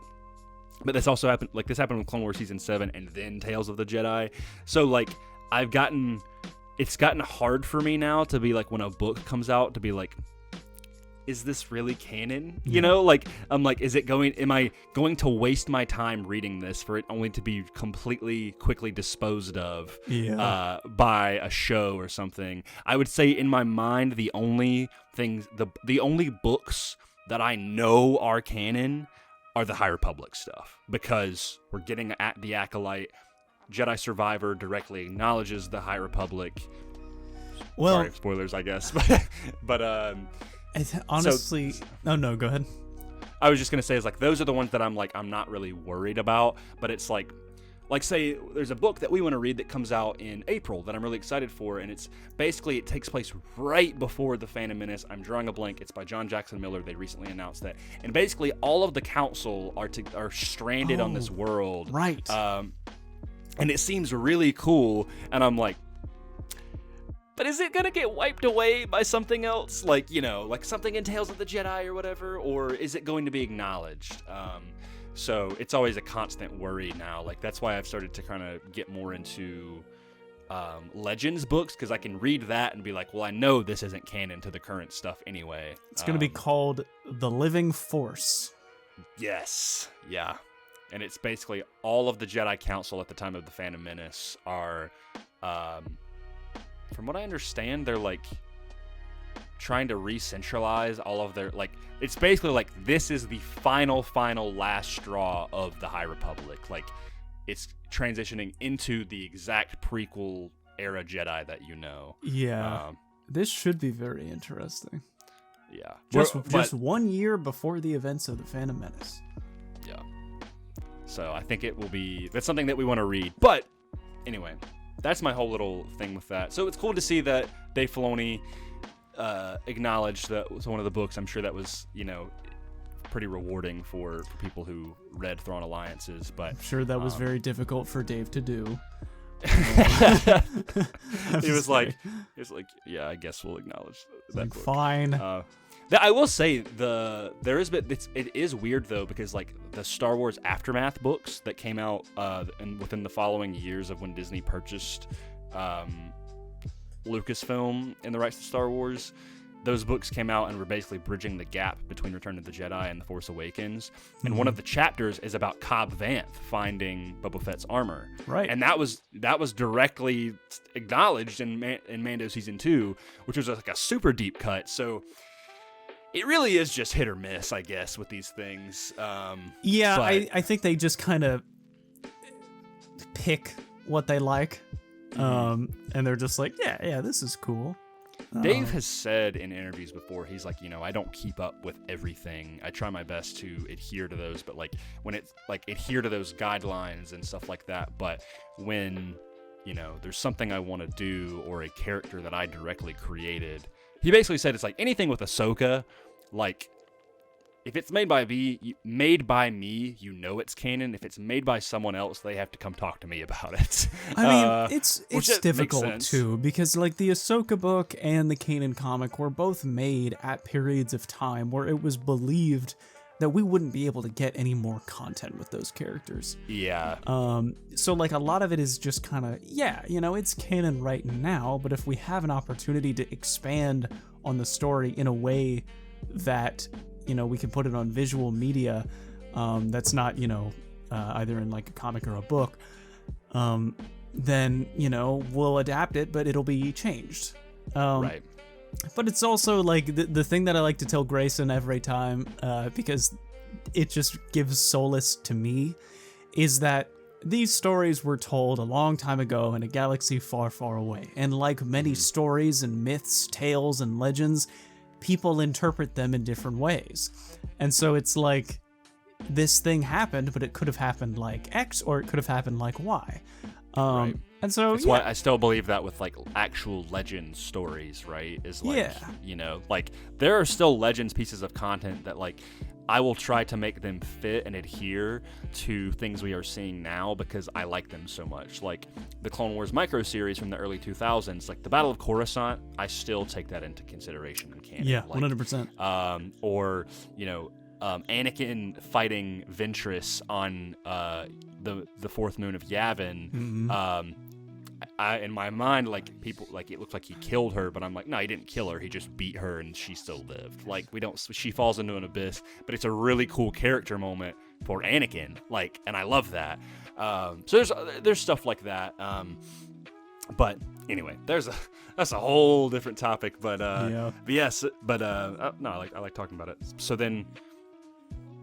but this also happened. Like this happened with Clone Wars season 7 and then Tales of the Jedi. So like it's gotten hard for me now to be like, when a book comes out, to be like, is this really canon? You know, like I'm like, am I going to waste my time reading this for it only to be quickly disposed of by a show or something? I would say in my mind, the only books that I know are canon are the High Republic stuff, because we're getting at the Acolyte. Jedi Survivor directly acknowledges the High Republic. Well, sorry, spoilers, I guess, but honestly, oh no, go ahead. I was just gonna say, is like those are the ones that I'm not really worried about, but it's like like say there's a book that we want to read that comes out in April that I'm really excited for, and it's basically it takes place right before the Phantom Menace. I'm drawing a blank. It's by John Jackson Miller. They recently announced that, and basically all of the council are stranded on this world, right? And it seems really cool, and I'm like, but is it gonna get wiped away by something else, like like something in Tales of the Jedi or whatever, or is it going to be acknowledged? So it's always a constant worry now. Like that's why I've started to kind of get more into Legends books, because I can read that and be like, well, I know this isn't canon to the current stuff anyway. It's going to be called The Living Force. Yes. Yeah. And it's basically all of the Jedi Council at the time of the Phantom Menace are, from what I understand, they're like trying to re-centralize all of their, like, it's basically like this is the final last straw of the High Republic. Like, it's transitioning into the exact prequel era Jedi that you know. Yeah. This should be very interesting. Yeah. Just 1 year before the events of the Phantom Menace. Yeah. So I think it will be, that's something that we want to read. But anyway, that's my whole little thing with that. So it's cool to see that Dave Filoni acknowledged that was one of the books. I'm sure that was, pretty rewarding for people who read Thrawn Alliances. But I'm sure that was very difficult for Dave to do. He was like, yeah, I guess we'll acknowledge that book. Fine. I will say it is weird though, because like the Star Wars Aftermath books that came out within the following years of when Disney purchased Lucasfilm and the rights to Star Wars, those books came out and were basically bridging the gap between Return of the Jedi and The Force Awakens. And one of the chapters is about Cobb Vanth finding Boba Fett's armor. Right. And that was directly acknowledged in Mando Season 2, which was like a super deep cut. So it really is just hit or miss, I guess, with these things. I think they just kind of pick what they like. And they're just like, yeah, this is cool. Dave has said in interviews before, he's like, I don't keep up with everything. I try my best to adhere to those, but like when it's like adhere to those guidelines and stuff like that. But when, there's something I want to do or a character that I directly created, he basically said it's like anything with Ahsoka, like if it's made by me, it's canon. If it's made by someone else, they have to come talk to me about it. I mean, it's difficult too, because like the Ahsoka book and the Kanan comic were both made at periods of time where it was believed that we wouldn't be able to get any more content with those characters. Yeah. So like a lot of it is just kind of, it's canon right now, but if we have an opportunity to expand on the story in a way that we can put it on visual media that's not, either in like a comic or a book, then, we'll adapt it, but it'll be changed. Right. But it's also like the thing that I like to tell Grayson every time, because it just gives solace to me, is that these stories were told a long time ago in a galaxy far, far away. And like many stories and myths, tales, and legends, people interpret them in different ways. And so it's like, this thing happened, but it could have happened like X, or it could have happened like Y. Right. And so that's why I still believe that with like actual legend stories, right? Is like, like there are still legends pieces of content that like I will try to make them fit and adhere to things we are seeing now because I like them so much. Like the Clone Wars micro series from the early 2000s, like the Battle of Coruscant, I still take that into consideration in canon. Yeah, like, 100%. Or, Anakin fighting Ventress on the fourth moon of Yavin. Mm-hmm. In my mind, like people, like it looked like he killed her, but I'm like, no, he didn't kill her. He just beat her, and she still lived. Like she falls into an abyss, but it's a really cool character moment for Anakin. Like, and I love that. So there's stuff like that. But anyway, that's a whole different topic. But no, I like talking about it. So then,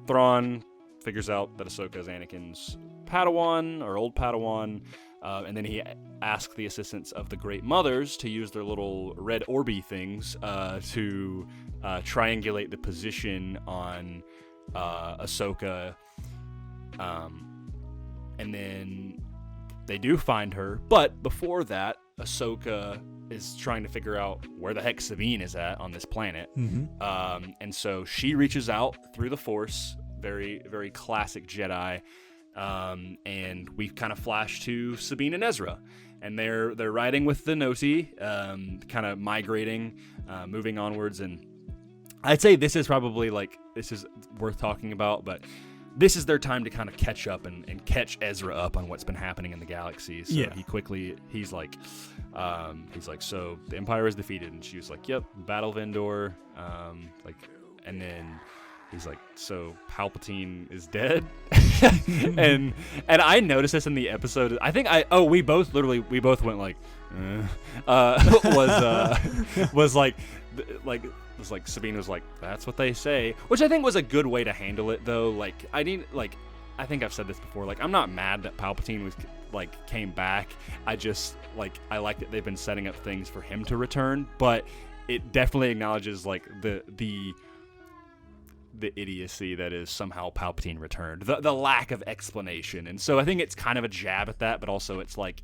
Thrawn figures out that Ahsoka is Anakin's Padawan or old Padawan. And then he asked the assistance of the Great Mothers to use their little red orby things to triangulate the position on Ahsoka. And then they do find her, but before that, Ahsoka is trying to figure out where the heck Sabine is at on this planet. And so she reaches out through the Force, very, very classic Jedi. And we kind of flash to Sabine and Ezra, and they're riding with the Noti, kind of migrating, moving onwards. And I'd say this is worth talking about, but this is their time to kind of catch up and catch Ezra up on what's been happening in the galaxy. So he's like, so the Empire is defeated, and she was like, yep, Battle of Endor, and then he's like, so Palpatine is dead. and I noticed this in the episode. I think we both went like, was like Sabine was like, that's what they say, which I think was a good way to handle it, though. Like, I think I've said this before. Like, I'm not mad that Palpatine was came back. I just I like that they've been setting up things for him to return, but it definitely acknowledges the idiocy that is somehow Palpatine returned, the lack of explanation. And so I think it's kind of a jab at that, but also it's like,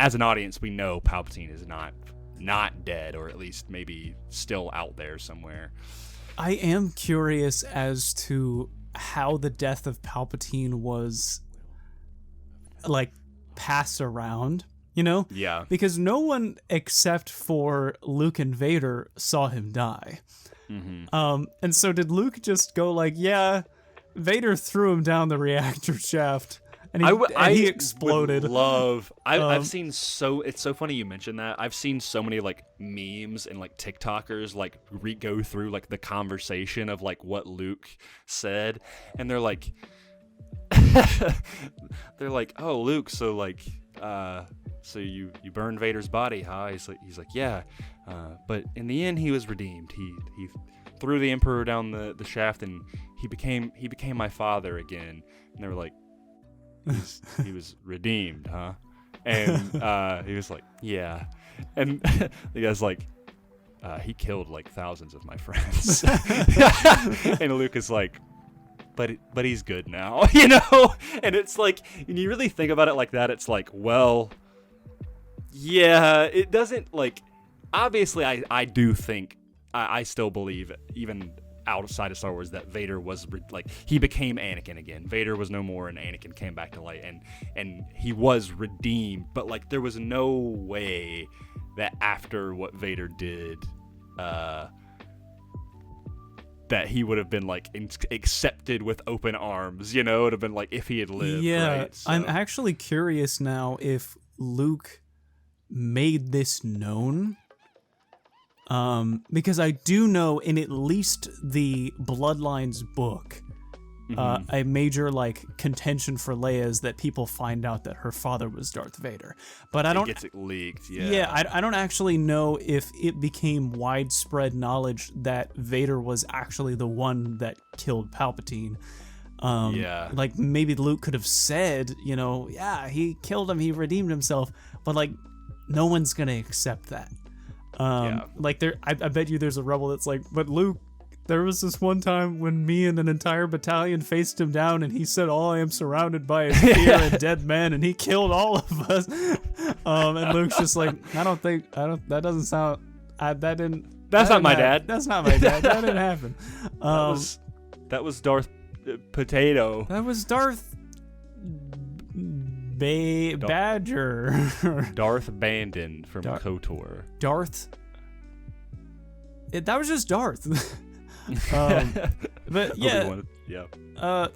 as an audience, we know Palpatine is not dead, or at least maybe still out there somewhere. I am curious as to how the death of Palpatine was passed around, Yeah. Because no one except for Luke and Vader saw him die. And so did Luke just go yeah, Vader threw him down the reactor shaft, and he exploded. I've seen it's so funny you mentioned that. I've seen so many memes and TikTokers go through the conversation of what Luke said, and they're like, oh, Luke, so so you burned Vader's body, huh? He's like, yeah, but in the end he was redeemed. He threw the Emperor down the shaft, and he became my father again. And they were like, he was redeemed, huh? And he was like, yeah. And the guy's like, he killed thousands of my friends. And Luke is like, but he's good now, And it's when you really think about it like that, it's well, yeah, it doesn't obviously I do think I still believe, even outside of Star Wars, that Vader was he became Anakin again. Vader was no more, and Anakin came back to light, and he was redeemed. But there was no way that after what Vader did, that he would have been accepted with open arms. It would have been if he had lived. Yeah, right? So. I'm actually curious now if Luke made this known. Because I do know in at least the Bloodlines book, a major contention for Leia is that people find out that her father was Darth Vader. But it gets leaked, yeah. Yeah, I don't actually know if it became widespread knowledge that Vader was actually the one that killed Palpatine. Maybe Luke could have said, yeah, he killed him, he redeemed himself, but no one's gonna accept that. I bet you there's a rebel that's but Luke, there was this one time when me and an entire battalion faced him down, and he said, I am surrounded by a fear and dead men, and he killed all of us. And Luke's just that doesn't sound, that's not my dad. That's not my dad. That didn't happen. That was Darth Potato. That was Darth Badger. Darth Bandon from KOTOR. Darth. That was just Darth. But yeah.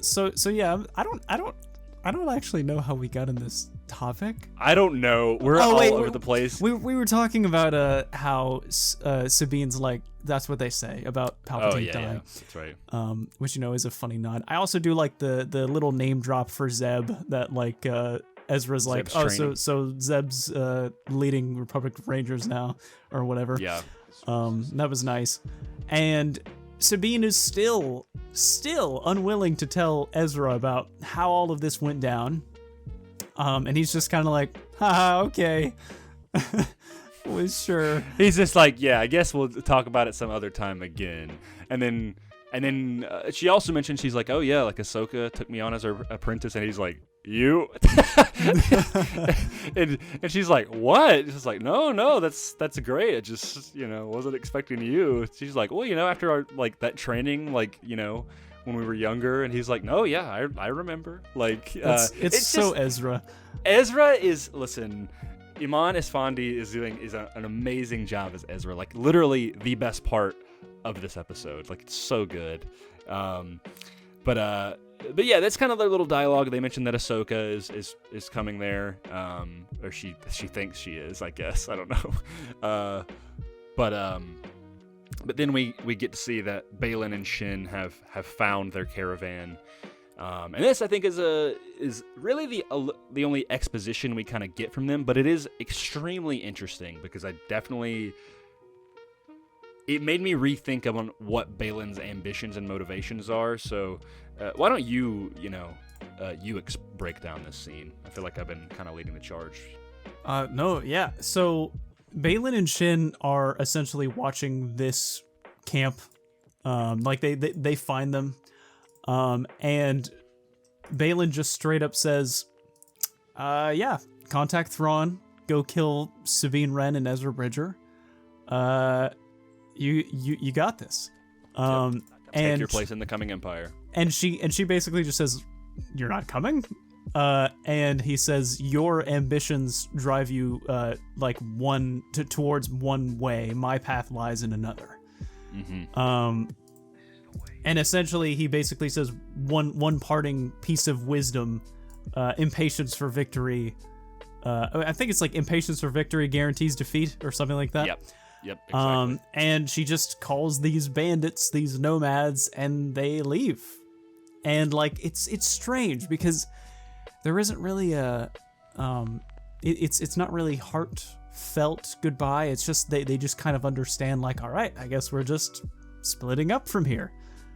So yeah. I don't actually know how we got in this topic. I don't know. We're all over the place. We were talking about how Sabine's that's what they say about Palpatine dying. Yeah, that's right. Which is a funny nod. I also do the little name drop for Zeb that Ezra's so Zeb's leading Republic Rangers now or whatever. Yeah. That was nice. And Sabine is still unwilling to tell Ezra about how all of this went down. And he's just kind of haha, okay. Well, sure. He's just yeah, I guess we'll talk about it some other time again. And then she also mentioned, she's oh yeah, Ahsoka took me on as her apprentice, and he's you. and she's like, what? She's like, no, that's great. I just, wasn't expecting you. She's like, well, after our, like, that training, like, when we were younger. And he's like, no, yeah, I remember. Like, it's so just, Ezra. Ezra is, listen, Iman Esfandi is doing an amazing job as Ezra. Like, literally the best part of this episode. Like, it's so good. But yeah, that's kind of their little dialogue. They mentioned that Ahsoka is coming there, or she thinks she is. I guess, I don't know. But then we get to see that Baylan and Shin have found their caravan, and this, I think, is really the only exposition we kind of get from them. But it is extremely interesting because it made me rethink on what Baylan's ambitions and motivations are. So why don't you break down this scene? I feel like I've been kind of leading the charge. No, yeah. So Baylan and Shin are essentially watching this camp. Like they find them. And Baylan just straight up says, yeah, contact Thrawn, go kill Sabine Wren and Ezra Bridger. You got this. Take your place in the coming empire. And she basically just says, "You're not coming." And he says, "Your ambitions drive you towards one way. My path lies in another." Mm-hmm. And essentially, he basically says one parting piece of wisdom: impatience for victory. I think it's like impatience for victory guarantees defeat, or something like that. Yep, exactly. And she just calls these bandits, these nomads, and they leave. And like it's strange because there isn't really it's not really heartfelt goodbye. It's just they just kind of understand, like, all right, I guess we're just splitting up from here.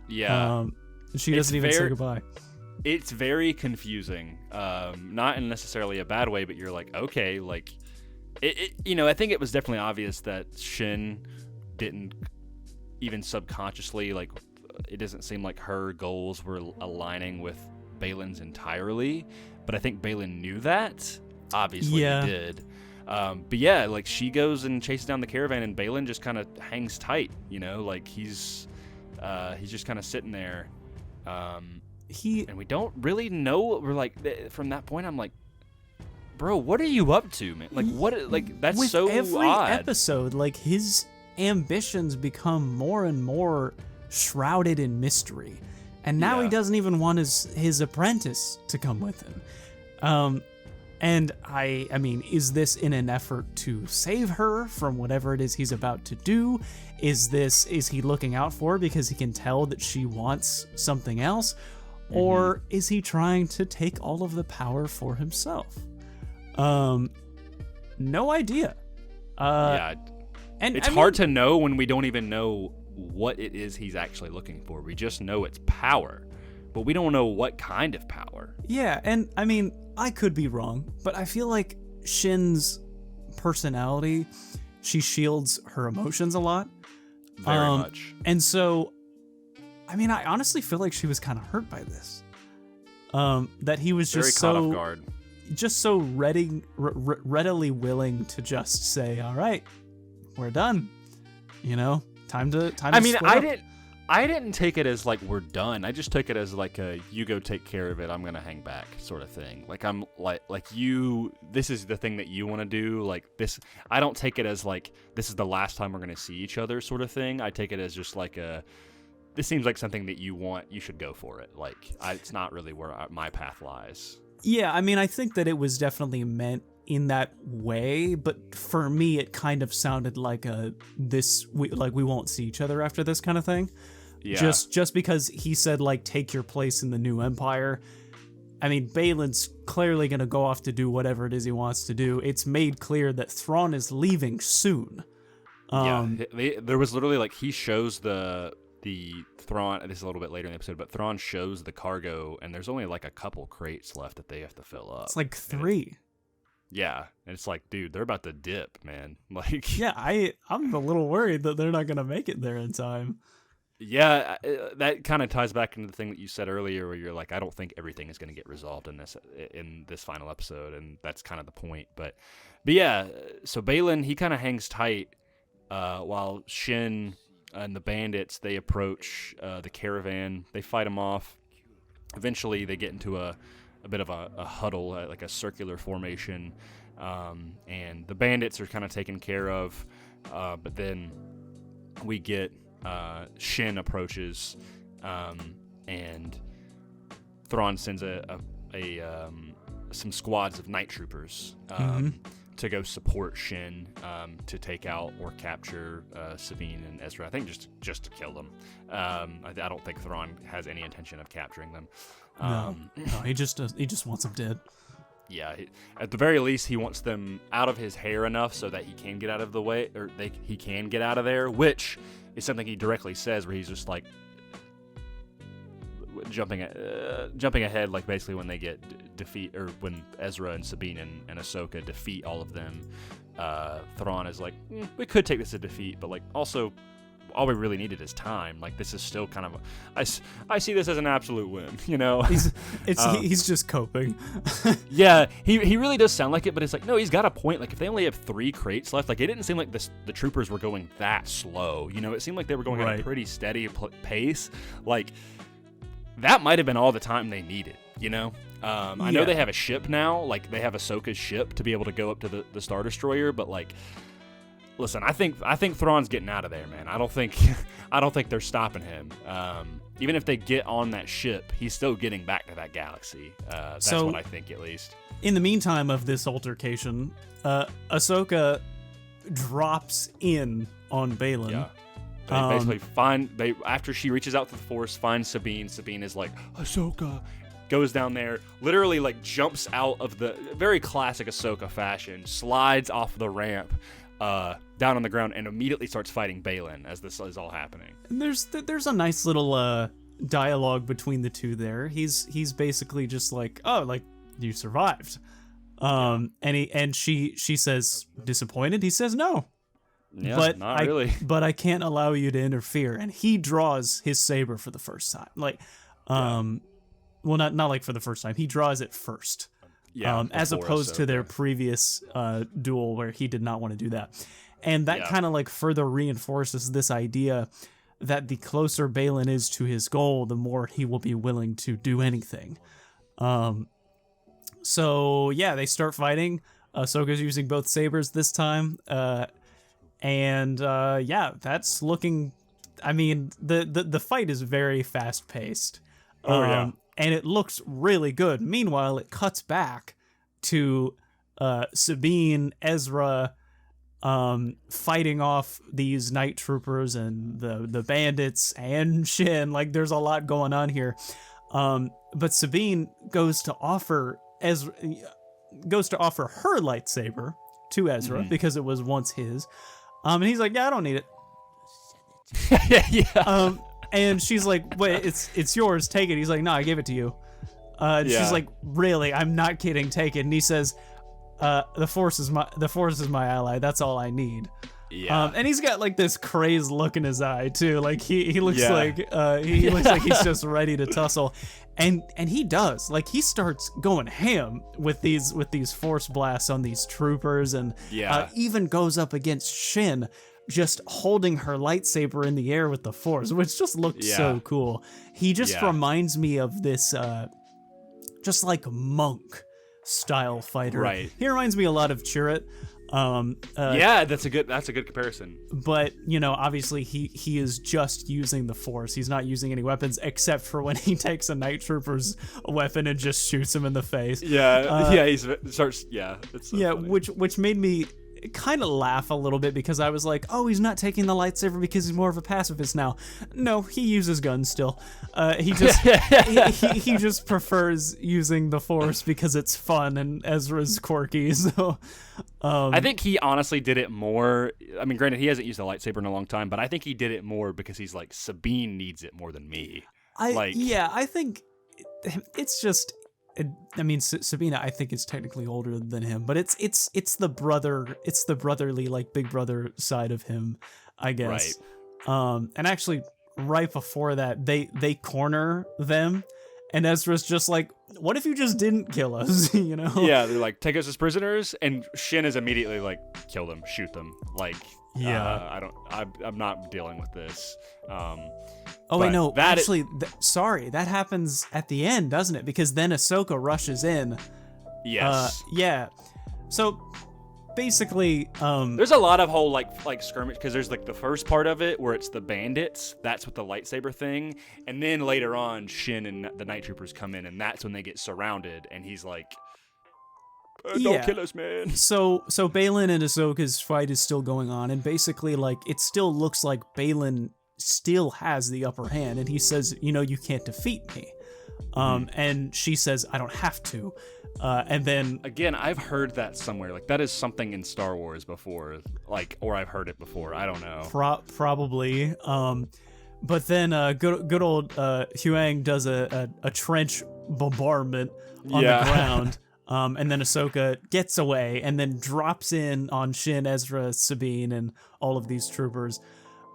Yeah. She doesn't even say goodbye. It's very confusing. Not in necessarily a bad way, but you're like, okay, like I think it was definitely obvious that Shin didn't even subconsciously, like, it doesn't seem like her goals were aligning with Baylan's entirely, but I think Baylan knew that. Obviously, he did. But yeah, like, she goes and chases down the caravan, and Baylan just kind of hangs tight, like he's just kind of sitting there. And we don't really know. We're like, from that point, I'm like, bro, what are you up to, man? Like, what? Like, that's with so every odd. Episode, like, his ambitions become more and more shrouded in mystery, and now he doesn't even want his apprentice to come with him. And I mean, is this in an effort to save her from whatever it is he's about to do? Is he looking out for her because he can tell that she wants something else? Mm-hmm. Or is he trying to take all of the power for himself? No idea. And it's hard to know when we don't even know what it is he's actually looking for. We just know it's power, but we don't know what kind of power. Yeah, and I mean, I could be wrong, but I feel like Shin's personality, she shields her emotions a lot. Very much. And so, I mean, I honestly feel like she was kind of hurt by this. That he was just very caught off guard. Just so readily willing to just say, all right, we're done. Time to I mean, split up. I didn't take it as like we're done. I just took it as like a you go take care of it, I'm gonna hang back sort of thing. Like, I'm like you, this is the thing that you want to do. Like, this, I don't take it as like this is the last time we're gonna see each other sort of thing. I take it as just like this seems like something that you want, you should go for it. Like, it's not really where my path lies. Yeah, I mean, I think that it was definitely meant in that way, but for me, it kind of sounded like we won't see each other after this kind of thing. Yeah. Just because he said, like, take your place in the new empire. I mean, Baylan's clearly going to go off to do whatever it is he wants to do. It's made clear that Thrawn is leaving soon. There was literally, like, he shows the Thrawn, this is a little bit later in the episode, but Thrawn shows the cargo, and there's only like a couple crates left that they have to fill up. It's like 3. And it's like, dude, they're about to dip, man. Like, yeah, I'm a little worried that they're not gonna make it there in time. Yeah, that kind of ties back into the thing that you said earlier, where you're like, I don't think everything is going to get resolved in this final episode, and that's kind of the point. But yeah, so Balin, he kind of hangs tight while Shin and the bandits, they approach the caravan. They fight them off. Eventually, they get into a bit of a huddle, like a circular formation, and the bandits are kind of taken care of. But then we get Shin approaches, and Thrawn sends some squads of night troopers to go support Shin to take out or capture Sabine and Ezra. I think just to kill them. I don't think Thrawn has any intention of capturing them. No, he just wants them dead. Yeah, at the very least, he wants them out of his hair enough so that he can get out of the way, or he can get out of there, which is something he directly says, where he's just like jumping ahead, like basically when they get defeat, or when Ezra and Sabine and Ahsoka defeat all of them, Thrawn is like, we could take this to defeat, but like also, all we really needed is time. Like, this is still kind of I see this as an absolute win, you know. He's just coping. Yeah, he really does sound like it, but it's like, no, he's got a point. Like, if they only have 3 crates left, like, it didn't seem like the troopers were going that slow, you know. It seemed like they were going at a pretty steady pace. Like, that might have been all the time they needed, you know. I know they have a ship now, like they have Ahsoka's ship to be able to go up to the Star Destroyer, but like, listen, I think Thrawn's getting out of there, man. I don't think they're stopping him. Even if they get on that ship, he's still getting back to that galaxy. That's what I think, at least. In the meantime of this altercation, Ahsoka drops in on Balin. Yeah. They basically after she reaches out to the Force, finds Sabine. Sabine is like, Ahsoka. Goes down there, literally like jumps out of the very classic Ahsoka fashion, slides off the ramp, down on the ground, and immediately starts fighting Balin as this is all happening. And there's a nice little dialogue between the two there. He's basically just like, oh, like, you survived. And she says, disappointed? He says no. Yeah, but not really. But I can't allow you to interfere. And he draws his saber for the first time. Like, well, not like for the first time. He draws it first. Yeah, as opposed to their previous duel where he did not want to do that. And that kind of like further reinforces this idea that the closer Balin is to his goal, the more he will be willing to do anything. So yeah, they start fighting. Ahsoka's using both sabers this time. That's looking, I mean, the fight is very fast paced. And it looks really good. Meanwhile, it cuts back to Sabine, Ezra, fighting off these night troopers and the bandits and Shin. Like, there's a lot going on here. But Sabine goes to offer her lightsaber to Ezra because it was once his. And he's like, yeah, I don't need it. And she's like, wait, it's yours, take it. He's like, no, I gave it to you. She's like, really? I'm not kidding, take it. And he says, the force is my ally, that's all I need. Yeah. And he's got like this crazed look in his eye too. Like he looks like he looks like he's just ready to tussle. And he does. Like, he starts going ham with these force blasts on these troopers, and even goes up against Shin, just holding her lightsaber in the air with the Force, which just looked so cool. He just reminds me of this, just like monk style fighter. Right. He reminds me a lot of Chirrut. That's a good comparison. But, you know, obviously he is just using the Force. He's not using any weapons except for when he takes a night trooper's weapon and just shoots him in the face. It's so funny. which made me kind of laugh a little bit, because I was like, oh, he's not taking the lightsaber because he's more of a pacifist now. No, he uses guns still. He just he just prefers using the Force because it's fun, and Ezra's quirky. So I think he honestly did it more. I mean, granted, he hasn't used a lightsaber in a long time, but I think he did it more because he's like, Sabine needs it more than me. I think it's just, I mean, Sabina, I think, is technically older than him, but it's the brotherly, like, big brother side of him, I guess. Right. And actually, right before that, they corner them, and Ezra's just like, what if you just didn't kill us? You know? Yeah, they're like, take us as prisoners, and Shin is immediately like, kill them, shoot them. Like, I'm not dealing with this. Oh wait, no, actually, sorry, that happens at the end, doesn't it? Because then Ahsoka rushes in. Yes. Yeah. So basically, there's a lot of whole like skirmish, because there's like the first part of it where it's the bandits, that's with the lightsaber thing, and then later on Shin and the night troopers come in, and that's when they get surrounded, and he's like, don't kill us, man. So Balin and Ahsoka's fight is still going on, and basically like it still looks like Balin still has the upper hand, and he says, you can't defeat me. And she says, I don't have to. And then again, I've heard that somewhere. Like that is something in Star Wars before, like, or I've heard it before. I don't know. Probably. But then good old Huang does a trench bombardment on the ground. And then Ahsoka gets away and then drops in on Shin, Ezra, Sabine, and all of these troopers,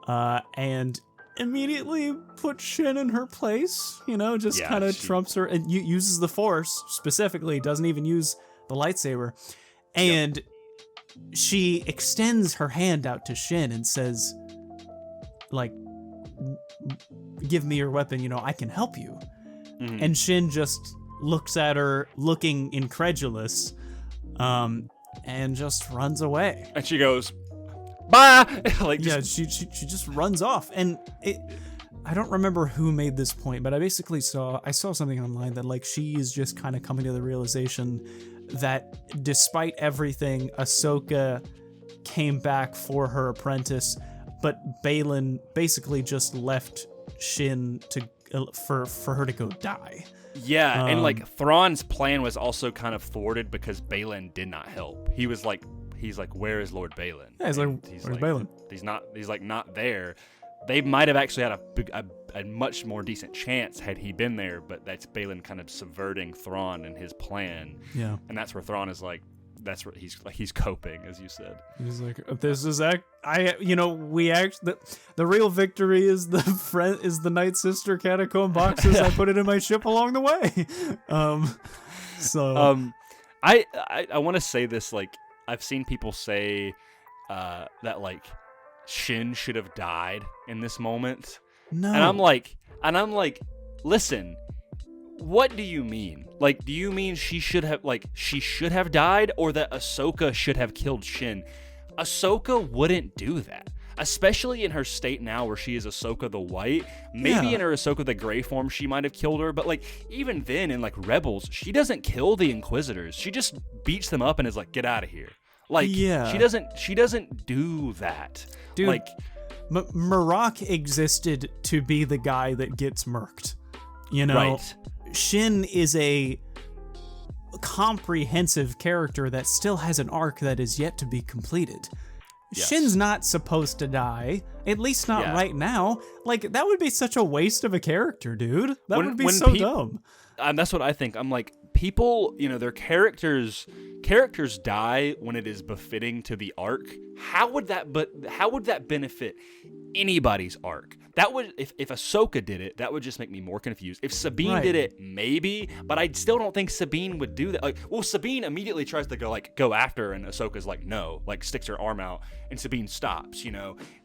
and immediately puts Shin in her place, kind of trumps her and uses the Force specifically, doesn't even use the lightsaber. And she extends her hand out to Shin and says, like, give me your weapon, I can help you. Mm-hmm. And Shin just looks at her, looking incredulous, and just runs away. And she goes, bye! She just runs off. And I don't remember who made this point, but I saw something online that like she is just kind of coming to the realization that despite everything, Ahsoka came back for her apprentice, but Balin basically just left Shin for her to go die. Yeah, and like Thrawn's plan was also kind of thwarted because Balin did not help. He's like, where is Lord Balin? Yeah, where's Balin? He's not there. They might have actually had a much more decent chance had he been there, but that's Balin kind of subverting Thrawn and his plan. Yeah, and that's where Thrawn is like, that's where he's coping, as you said. He's like, this is the real victory is the Night Sister catacomb boxes. I put it in my ship along the way. I want to say this, like, I've seen people say that like Shin should have died in this moment. No. And I'm like, listen, what do you mean? Like, do you mean she should have died, or that Ahsoka should have killed Shin? Ahsoka wouldn't do that. Especially in her state now where she is Ahsoka the White. Maybe in her Ahsoka the Gray form she might have killed her, but like even then in like Rebels, she doesn't kill the Inquisitors. She just beats them up and is like, get out of here. Like, she doesn't do that. Dude, like Marok existed to be the guy that gets murked. Right. Shin is a comprehensive character that still has an arc that is yet to be completed. Yes. Shin's not supposed to die, at least not right now. Like, that would be such a waste of a character, dude. That would be so dumb. That's what I think. I'm like, people, their characters die when it is befitting to the arc. How would that benefit anybody's arc? That would, if Ahsoka did it, that would just make me more confused. If Sabine did it, maybe, but I still don't think Sabine would do that. Like, well, Sabine immediately tries to go after her, and Ahsoka's like, no, like sticks her arm out, and Sabine stops.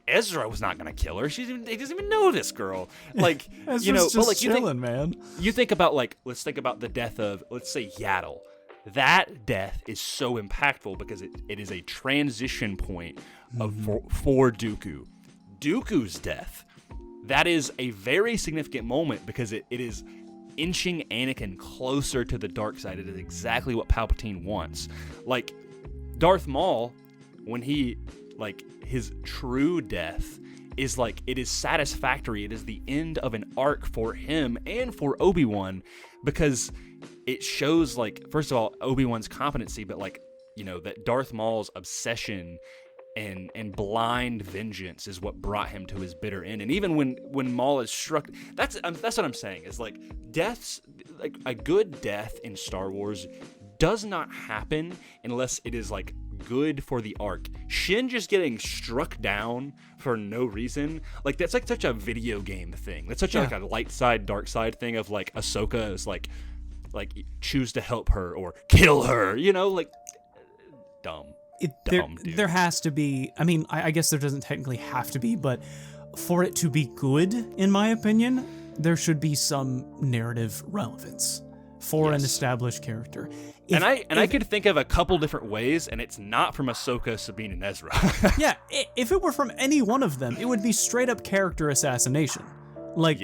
Ezra was not gonna kill her. He doesn't even know this girl. Like, Ezra's just but like chilling, man. You think about let's think about the death of, let's say, Yaddle. That death is so impactful because it is a transition point for Dooku. Dooku's death, that is a very significant moment because it is inching Anakin closer to the dark side. It is exactly what Palpatine wants. Like, Darth Maul, when he, like, his true death is like, it is satisfactory. It is the end of an arc for him and for Obi-Wan, because it shows, like, first of all, Obi-Wan's competency, but like, that Darth Maul's obsession and blind vengeance is what brought him to his bitter end. And even when Maul is struck, that's what I'm saying, is like, deaths, like a good death in Star Wars does not happen unless it is like good for the arc. Shin just getting struck down for no reason, like that's like such a video game thing. That's such like a light side, dark side thing of like Ahsoka is like choose to help her or kill her, you know, like dumb. Dude. There has to be, I mean, I guess there doesn't technically have to be, but for it to be good, in my opinion, there should be some narrative relevance for an established character. I could think of a couple different ways, and it's not from Ahsoka, Sabine, and Ezra. Yeah, if it were from any one of them, it would be straight up character assassination. Like,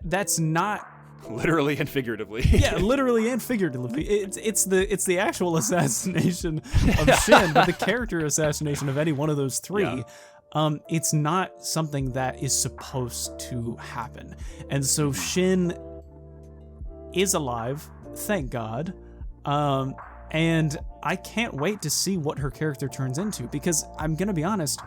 that's not literally and figuratively. Yeah, literally and figuratively. It's the actual assassination of Shin, but the character assassination of any one of those three. Yeah. It's not something that is supposed to happen. And so Shin is alive, thank God. And I can't wait to see what her character turns into, because I'm going to be honest,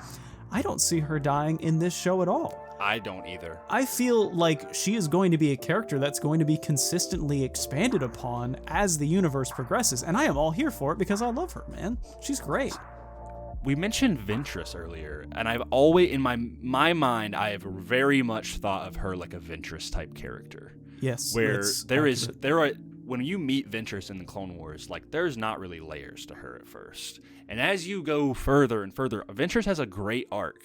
I don't see her dying in this show at all. I don't either. I feel like she is going to be a character that's going to be consistently expanded upon as the universe progresses, and I am all here for it because I love her, man. She's great. We mentioned Ventress earlier, and I've always, in my mind, I have very much thought of her like a Ventress type character. Yes. Where when you meet Ventress in the Clone Wars, like there's not really layers to her at first. And as you go further and further, Ventress has a great arc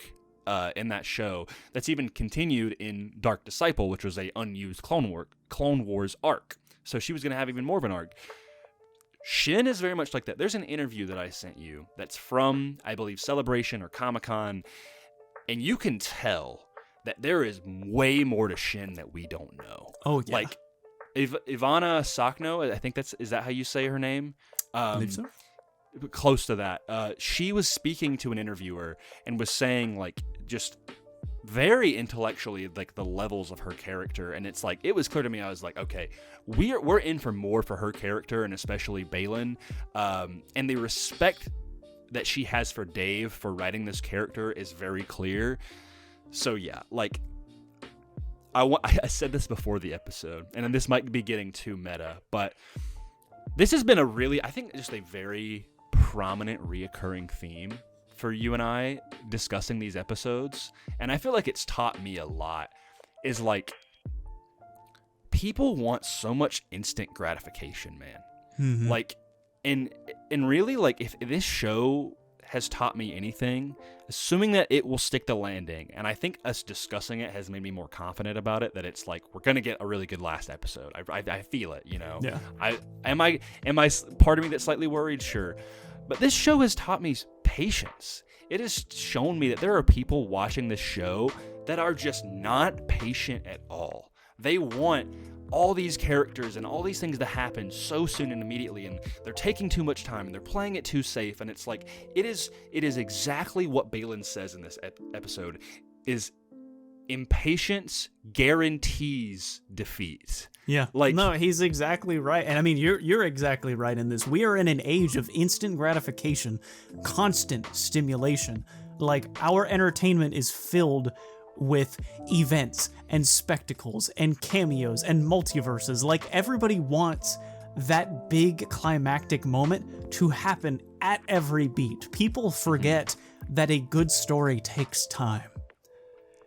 in that show that's even continued in Dark Disciple, which was a unused Clone Wars arc. So she was going to have even more of an arc. Shin is very much like that. There's an interview that I sent you that's from, I believe, Celebration or Comic-Con, and you can tell that there is way more to Shin that we don't know. Oh, yeah. Like, Ivana Sakno, I think is that how you say her name? I believe so. Close to that. She was speaking to an interviewer and was saying, like, just very intellectually, like, the levels of her character, and it's like, it was clear to me, I was like, okay, we're in for more for her character, and especially Baylan, and the respect that she has for Dave for writing this character is very clear. So yeah, like, I said this before the episode, and this might be getting too meta, but this has been I think just a very prominent reoccurring theme for you and I discussing these episodes, and I feel like it's taught me a lot, is like, people want so much instant gratification, man. Mm-hmm. Like, and really, like, if this show has taught me anything, assuming that it will stick the landing, and I think us discussing it has made me more confident about it, that it's like, we're gonna get a really good last episode. I feel it, you know. Yeah. Am I part of me that's slightly worried? Sure. But this show has taught me patience. It has shown me that there are people watching this show that are just not patient at all. They want all these characters and all these things to happen so soon and immediately, and they're taking too much time, and they're playing it too safe, and it's like, it is exactly what Baylan says in this episode, is impatience guarantees defeat. Yeah. Like, no, he's exactly right. And I mean, you're exactly right in this. We are in an age of instant gratification, constant stimulation. Like, our entertainment is filled with events and spectacles and cameos and multiverses. Like, everybody wants that big climactic moment to happen at every beat. People forget that a good story takes time.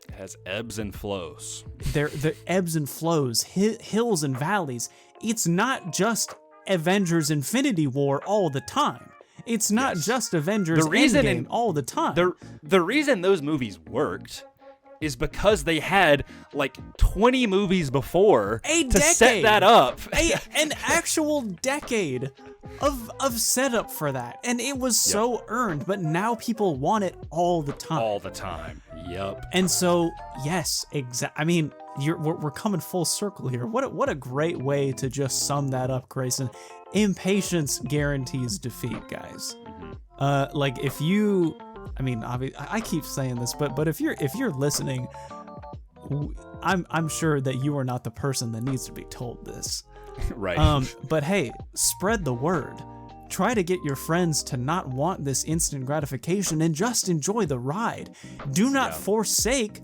It has ebbs and flows. The ebbs and flows, hills and valleys. It's not just Avengers Infinity War all the time. It's not just Avengers Endgame all the time. The reason those movies worked is because they had like 20 movies before to set that up. An actual decade of setup for that. And it was so earned, but now people want it all the time. All the time. Yep. And so, yes, I mean, we're coming full circle here. What a great way to just sum that up, Grayson. Impatience guarantees defeat, guys. Mm-hmm. Like, if you, I mean, I keep saying this, but if you're listening, I'm sure that you are not the person that needs to be told this. Right. But hey, spread the word. Try to get your friends to not want this instant gratification and just enjoy the ride. Do not forsake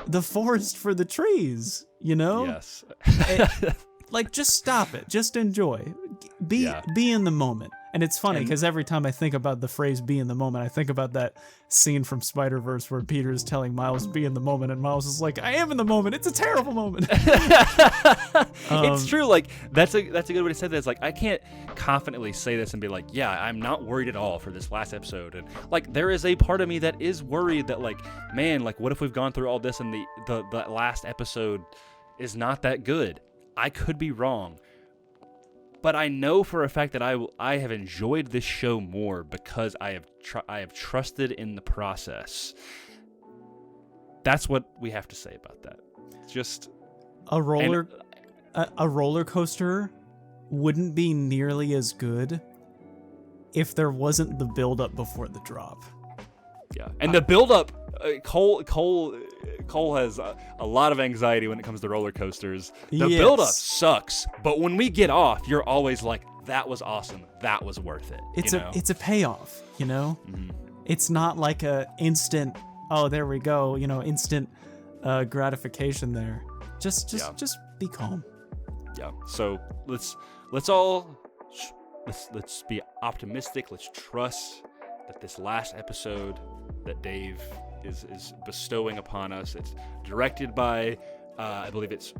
the forest for the trees, you know? Yes. Like, just stop it. Just enjoy. Be in the moment. And it's funny because every time I think about the phrase "be in the moment," I think about that scene from Spider-Verse where Peter is telling Miles "be in the moment," and Miles is like, "I am in the moment. It's a terrible moment." It's true. Like that's a good way to say that. It's like I can't confidently say this and be like, yeah, I'm not worried at all for this last episode. And like there is a part of me that is worried that like, man, like what if we've gone through all this and the last episode is not that good? I could be wrong. But I know for a fact that I have enjoyed this show more because I have trusted in the process. That's what we have to say about that. Just a roller coaster wouldn't be nearly as good if there wasn't the build up before the drop. Yeah, and the build up, Cole has a lot of anxiety when it comes to roller coasters. The build up sucks, but when we get off, you're always like, "That was awesome. That was worth it." It's a payoff, you know. Mm-hmm. It's not like a instant. Oh, there we go. Instant gratification there. Just be calm. Yeah. So let's be optimistic. Let's trust that this last episode that Dave is bestowing upon us. It's directed by, I believe it's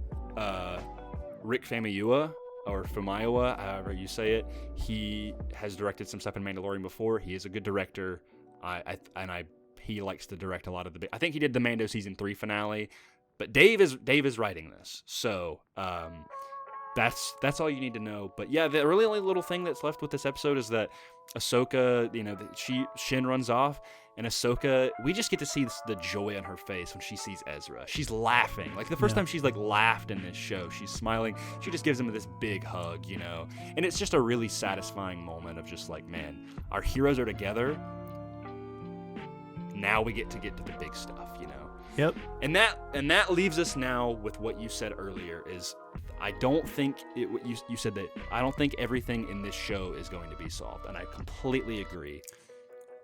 Rick Famuyiwa or Famuyiwa, however you say it. He has directed some stuff in Mandalorian before. He is a good director. He likes to direct a lot of the. I think he did the Mando season 3 finale, but Dave is writing this. So that's all you need to know. But yeah, the really only little thing that's left with this episode is that Ahsoka, Shin runs off, and Ahsoka, we just get to see the joy on her face when she sees Ezra. She's laughing. Like the first time she's like laughed in this show, she's smiling. She just gives him this big hug, and it's just a really satisfying moment of just like, man, our heroes are together. Now we get to the big stuff, Yep. And that leaves us now with what you said earlier is I don't think you said that I don't think everything in this show is going to be solved, and I completely agree.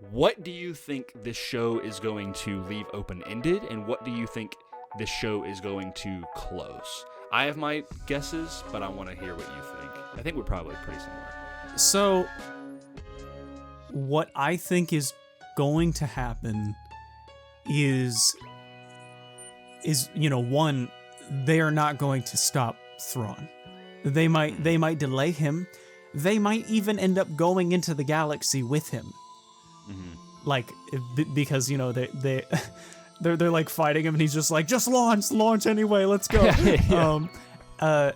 What do you think this show is going to leave open-ended, and what do you think this show is going to close? I have my guesses, but I want to hear what you think. I think we're probably pretty similar. So, what I think is going to happen is one, they are not going to stop Thrawn. They might delay him. They might even end up going into the galaxy with him. Mm-hmm. Like because they're like fighting him and he's just like, just launch anyway, let's go. Yeah.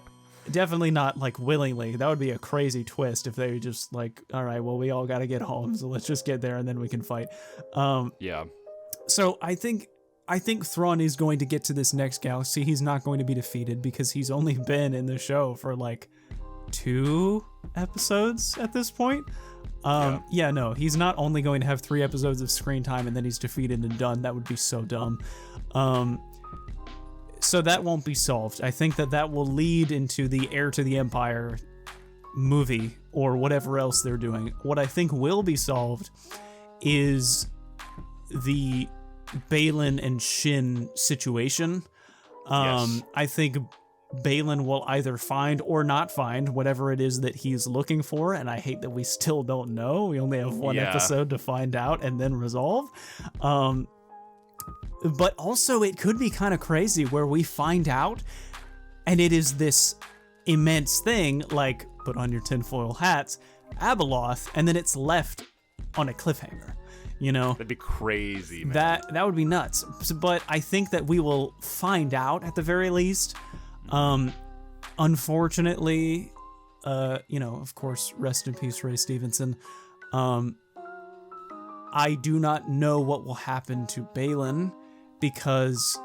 Definitely not like willingly. That would be a crazy twist if they just like, all right, well, we all got to get home, so let's just get there and then we can fight. Yeah. So I think Thrawn is going to get to this next galaxy. He's not going to be defeated because he's only been in the show for like 2 episodes at this point. No, he's not only going to have 3 episodes of screen time and then he's defeated and done. That would be so dumb. So that won't be solved. I think that will lead into the Heir to the Empire movie or whatever else they're doing. What I think will be solved is the Baylan and Shin situation. Yes. I think Baylan will either find or not find whatever it is that he's looking for, and I hate that we still don't know. We only have 1 episode to find out and then resolve. But also it could be kind of crazy where we find out and it is this immense thing, like put on your tinfoil hats, Abeloth, and then it's left on a cliffhanger. That'd be crazy, man. That would be nuts. But I think that we will find out at the very least. Unfortunately, of course, rest in peace, Ray Stevenson. I do not know what will happen to Baylan because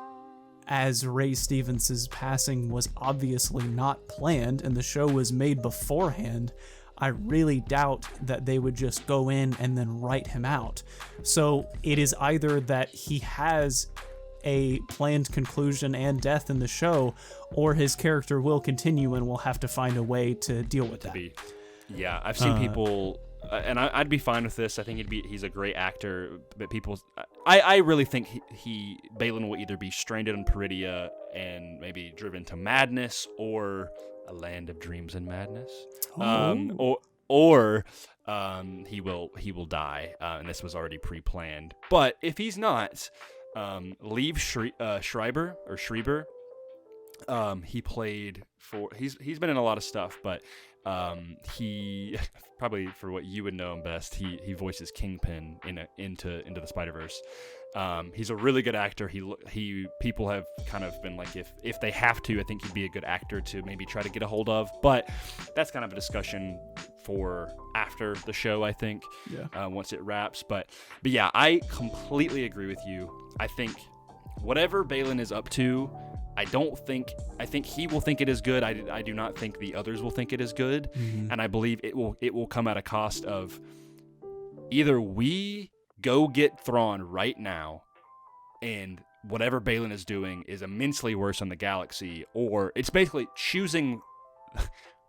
as Ray Stevenson's passing was obviously not planned and the show was made beforehand, I really doubt that they would just go in and then write him out. So it is either that he has a planned conclusion and death in the show, or his character will continue and we'll have to find a way to deal with that. Yeah, I've seen people, and I'd be fine with this. I think he's a great actor, but I really think Baylan will either be stranded on Peridia and maybe driven to madness, or a land of dreams and madness, or he will die, and this was already pre-planned. But if he's not, Liev Schreiber. He played he's been in a lot of stuff, but he probably, for what you would know him best, he voices Kingpin into the Spider-Verse. He's a really good actor. He people have kind of been like, if they have to, I think he'd be a good actor to maybe try to get a hold of, but that's kind of a discussion for after the show, I think. Once it wraps, but yeah, I completely agree with you. I think whatever Baylan is up to, I think he will think it is good. I do not think the others will think it is good. And I believe it will come at a cost of either we go get Thrawn right now, and whatever Baylan is doing is immensely worse on the galaxy, or it's basically choosing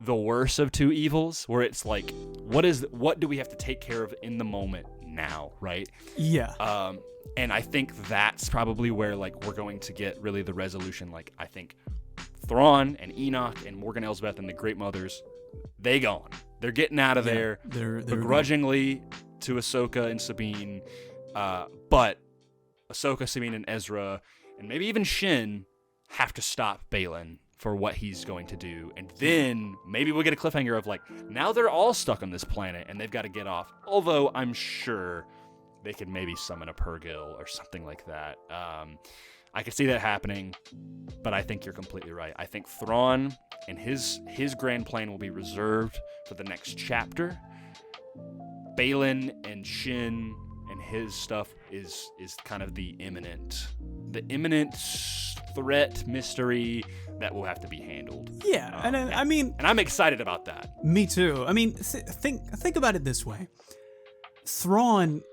the worst of two evils, where it's like, what do we have to take care of in the moment now, right? Yeah. And I think that's probably where, like, we're going to get really the resolution. Like, I think Thrawn and Enoch and Morgan Elsbeth and the Great Mothers, they gone. They're getting out of there. They're begrudgingly to Ahsoka and Sabine. But Ahsoka, Sabine, and Ezra, and maybe even Shin, have to stop Baylan for what he's going to do. And then maybe we'll get a cliffhanger of, like, now they're all stuck on this planet and they've got to get off. Although I'm sure they could maybe summon a Purrgil or something like that. I could see that happening, but I think you're completely right. I think Thrawn and his grand plan will be reserved for the next chapter. Baylan and Shin and his stuff is kind of the imminent threat mystery that will have to be handled. Yeah, I mean, and I'm excited about that. Me too. I mean, think about it this way: Thrawn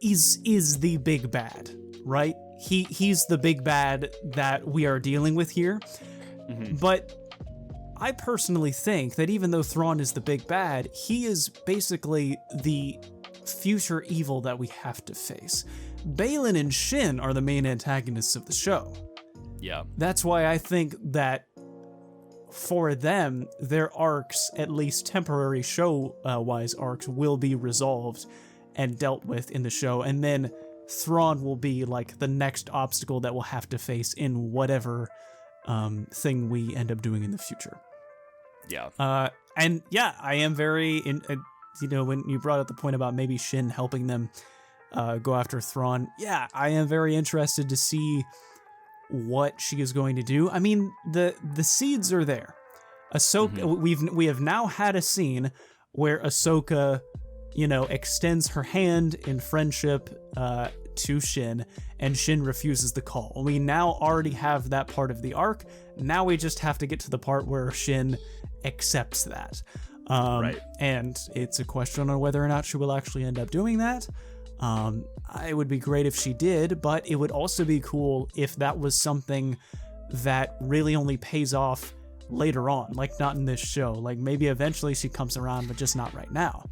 is the big bad, right? He's the big bad that we are dealing with here. But I personally think that even though Thrawn is the big bad, he is basically the future evil that we have to face. Baylan and Shin are the main antagonists of the show. Yeah. That's why I think that for them, their arcs, at least temporary show-wise arcs, will be resolved and dealt with in the show, and then Thrawn will be like the next obstacle that we'll have to face in whatever thing we end up doing in the future. Yeah. And yeah, I am very, when you brought up the point about maybe Shin helping them go after Thrawn, yeah, I am very interested to see what she is going to do. I mean, the seeds are there. Ahsoka, we have now had a scene where Ahsoka, extends her hand in friendship to Shin, and Shin refuses the call. We now already have that part of the arc. Now we just have to get to the part where Shin accepts that. Right. And it's a question on whether or not she will actually end up doing that. It would be great if she did, but it would also be cool if that was something that really only pays off later on, like not in this show. Like maybe eventually she comes around, but just not right now.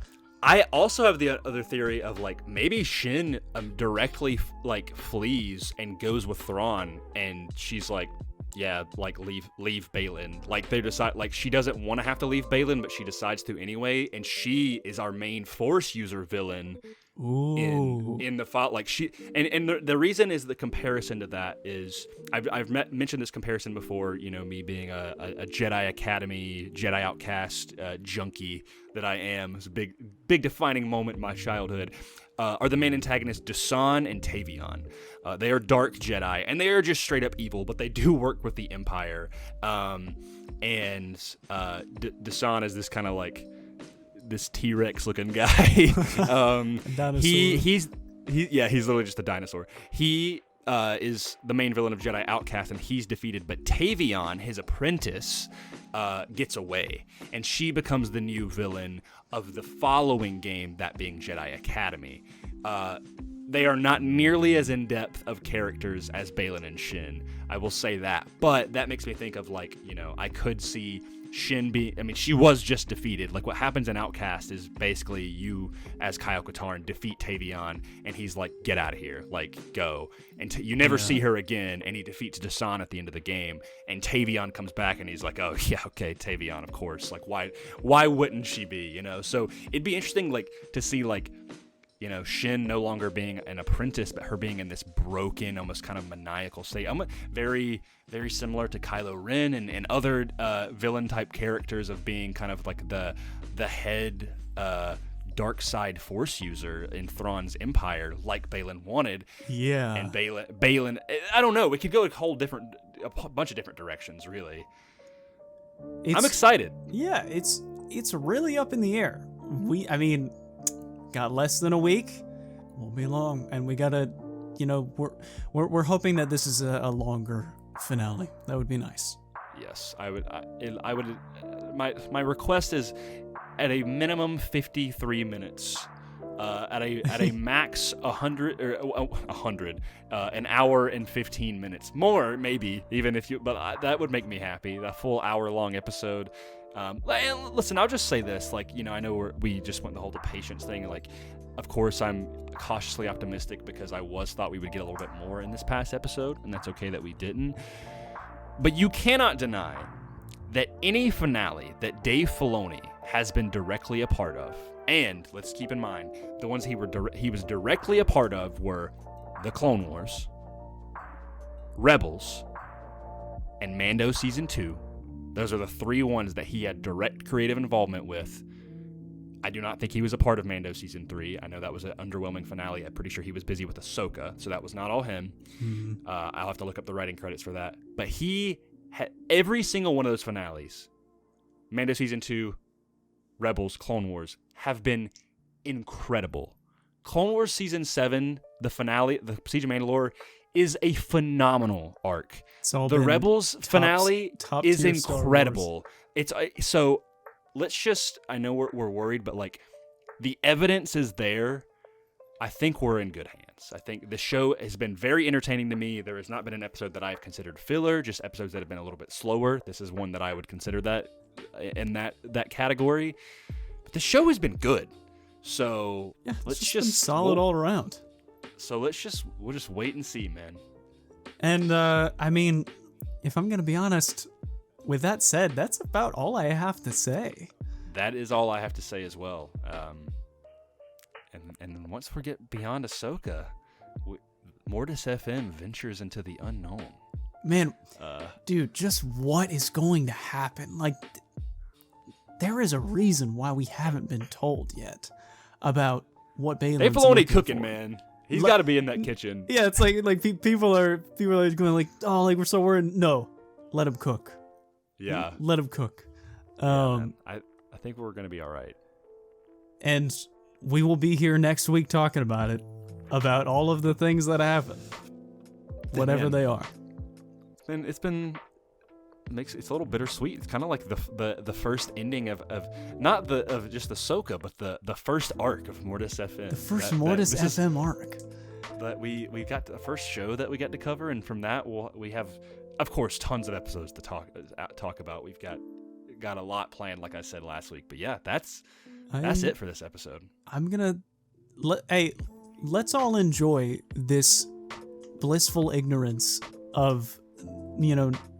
I also have the other theory of, like, maybe Shin directly flees and goes with Thrawn, and she's like, yeah, like leave Baylan. Like they decide, like she doesn't want to have to leave Baylan, but she decides to anyway, and she is our main Force user villain. Ooh. In the file, like she, and the reason is the comparison to that is I've mentioned this comparison before. Me being a Jedi Academy, Jedi Outcast junkie that I am. It's a big defining moment in my childhood. Are the main antagonists Dasan and Tavion. They are dark Jedi, and they are just straight up evil, but they do work with the Empire. And Dasan is this kind of like this T-Rex looking guy. He's literally just a dinosaur. He is the main villain of Jedi Outcast, and he's defeated, but Tavion, his apprentice, gets away, and she becomes the new villain of the following game, that being Jedi Academy. they are not nearly as in depth of characters as Baylan and Shin. I will say that, but that makes me think of like, I could see Shin she was just defeated. Like what happens in Outcast is basically you as Kyle Katarn defeat Tavion and he's like, get out of here, like go. And you never see her again, and he defeats Dasan at the end of the game, and Tavion comes back and he's like, oh yeah, okay, Tavion, of course. Like why wouldn't she be, So it'd be interesting like to see like, Shin no longer being an apprentice, but her being in this broken, almost kind of maniacal state. I'm very, very similar to Kylo Ren and other villain-type characters of being kind of like the head dark side Force user in Thrawn's Empire, like Baylan wanted. Yeah. And Baylan, I don't know. We could go a bunch of different directions, really. I'm excited. Yeah, it's really up in the air. Got less than a week. Won't be long, and we gotta, we're hoping that this is a longer finale. That would be nice. Yes, I would. My request is at a minimum 53 minutes. At a max 100 an hour and 15 minutes more, maybe even if you. But that would make me happy. A full hour-long episode. Listen, I'll just say this, like, I know we just went the whole patience thing. Like, of course, I'm cautiously optimistic because I thought we would get a little bit more in this past episode, and that's okay that we didn't. But you cannot deny that any finale that Dave Filoni has been directly a part of, and let's keep in mind, the ones he was directly a part of were The Clone Wars, Rebels, and Mando Season 2. Those are the 3 ones that he had direct creative involvement with. I do not think he was a part of Mando Season 3. I know that was an underwhelming finale. I'm pretty sure he was busy with Ahsoka, so that was not all him. Mm-hmm. I'll have to look up the writing credits for that. But he had every single one of those finales, Mando Season 2, Rebels, Clone Wars, have been incredible. Clone Wars Season 7, the finale, the Siege of Mandalore, is a phenomenal arc. The Rebels finale is incredible. It's so let's just, I know we're worried, but like the evidence is there. I think we're in good hands. I think the show has been very entertaining to me. There has not been an episode that I've considered filler, just episodes that have been a little bit slower. This is one that I would consider that in that category. But the show has been good. So yeah, let's just solid all around. So we'll just wait and see, man. And if I'm gonna be honest, with that said, that's about all I have to say. That is all I have to say as well. And then once we get beyond Ahsoka, Mortis FM ventures into the unknown. Man, dude, just what is going to happen? Like, there is a reason why we haven't been told yet about what Baylan's Dave Filoni cooking, for. Man. He's got to be in that kitchen. Yeah, it's like people are going like, oh, like we're so worried. No, let him cook. Yeah, let him cook. I think we're gonna be all right. And we will be here next week talking about it, about all of the things that happen, whatever they are. And it's a little bittersweet. It's kind of like the first ending of not of just Ahsoka, but the first arc of Mortis FM. The first Mortis FM arc. That we got the first show that we got to cover, and from that we have, of course, tons of episodes to talk about. We've got a lot planned, like I said last week. But yeah, that's it for this episode. I'm gonna let's all enjoy this blissful ignorance of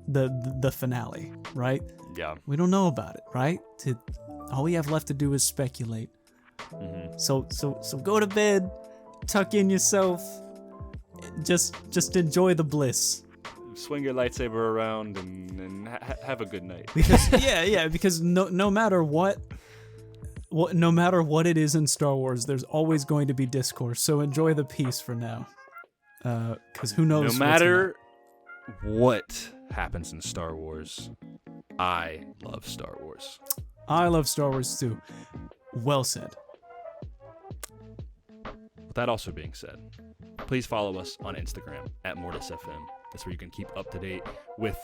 the finale, right? Yeah. We don't know about it, right? All we have left to do is speculate. Mm-hmm. So go to bed, tuck in yourself, just enjoy the bliss. Swing your lightsaber around and have a good night. Because because no matter what, no matter what it is in Star Wars, there's always going to be discourse. So enjoy the peace for now, because who knows? No matter what happens in Star Wars, I love Star Wars. I love Star Wars too. Well said. With that also being said, please follow us on Instagram at Mortis FM. That's where you can keep up to date with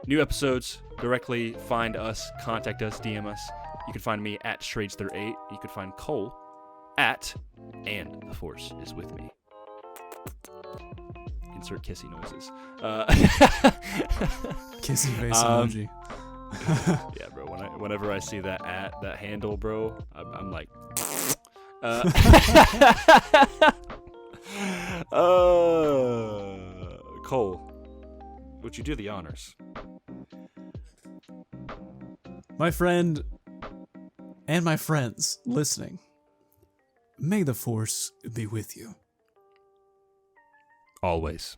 new episodes. Directly find us, contact us, DM us. You can find me at Shrades38. You can find Cole at And the Force is with me. Insert kissy noises. Kissy face emoji. Yeah, bro. Whenever I see that handle, bro, I'm like, Cole, would you do the honors? My friend and my friends listening, may the Force be with you. Always.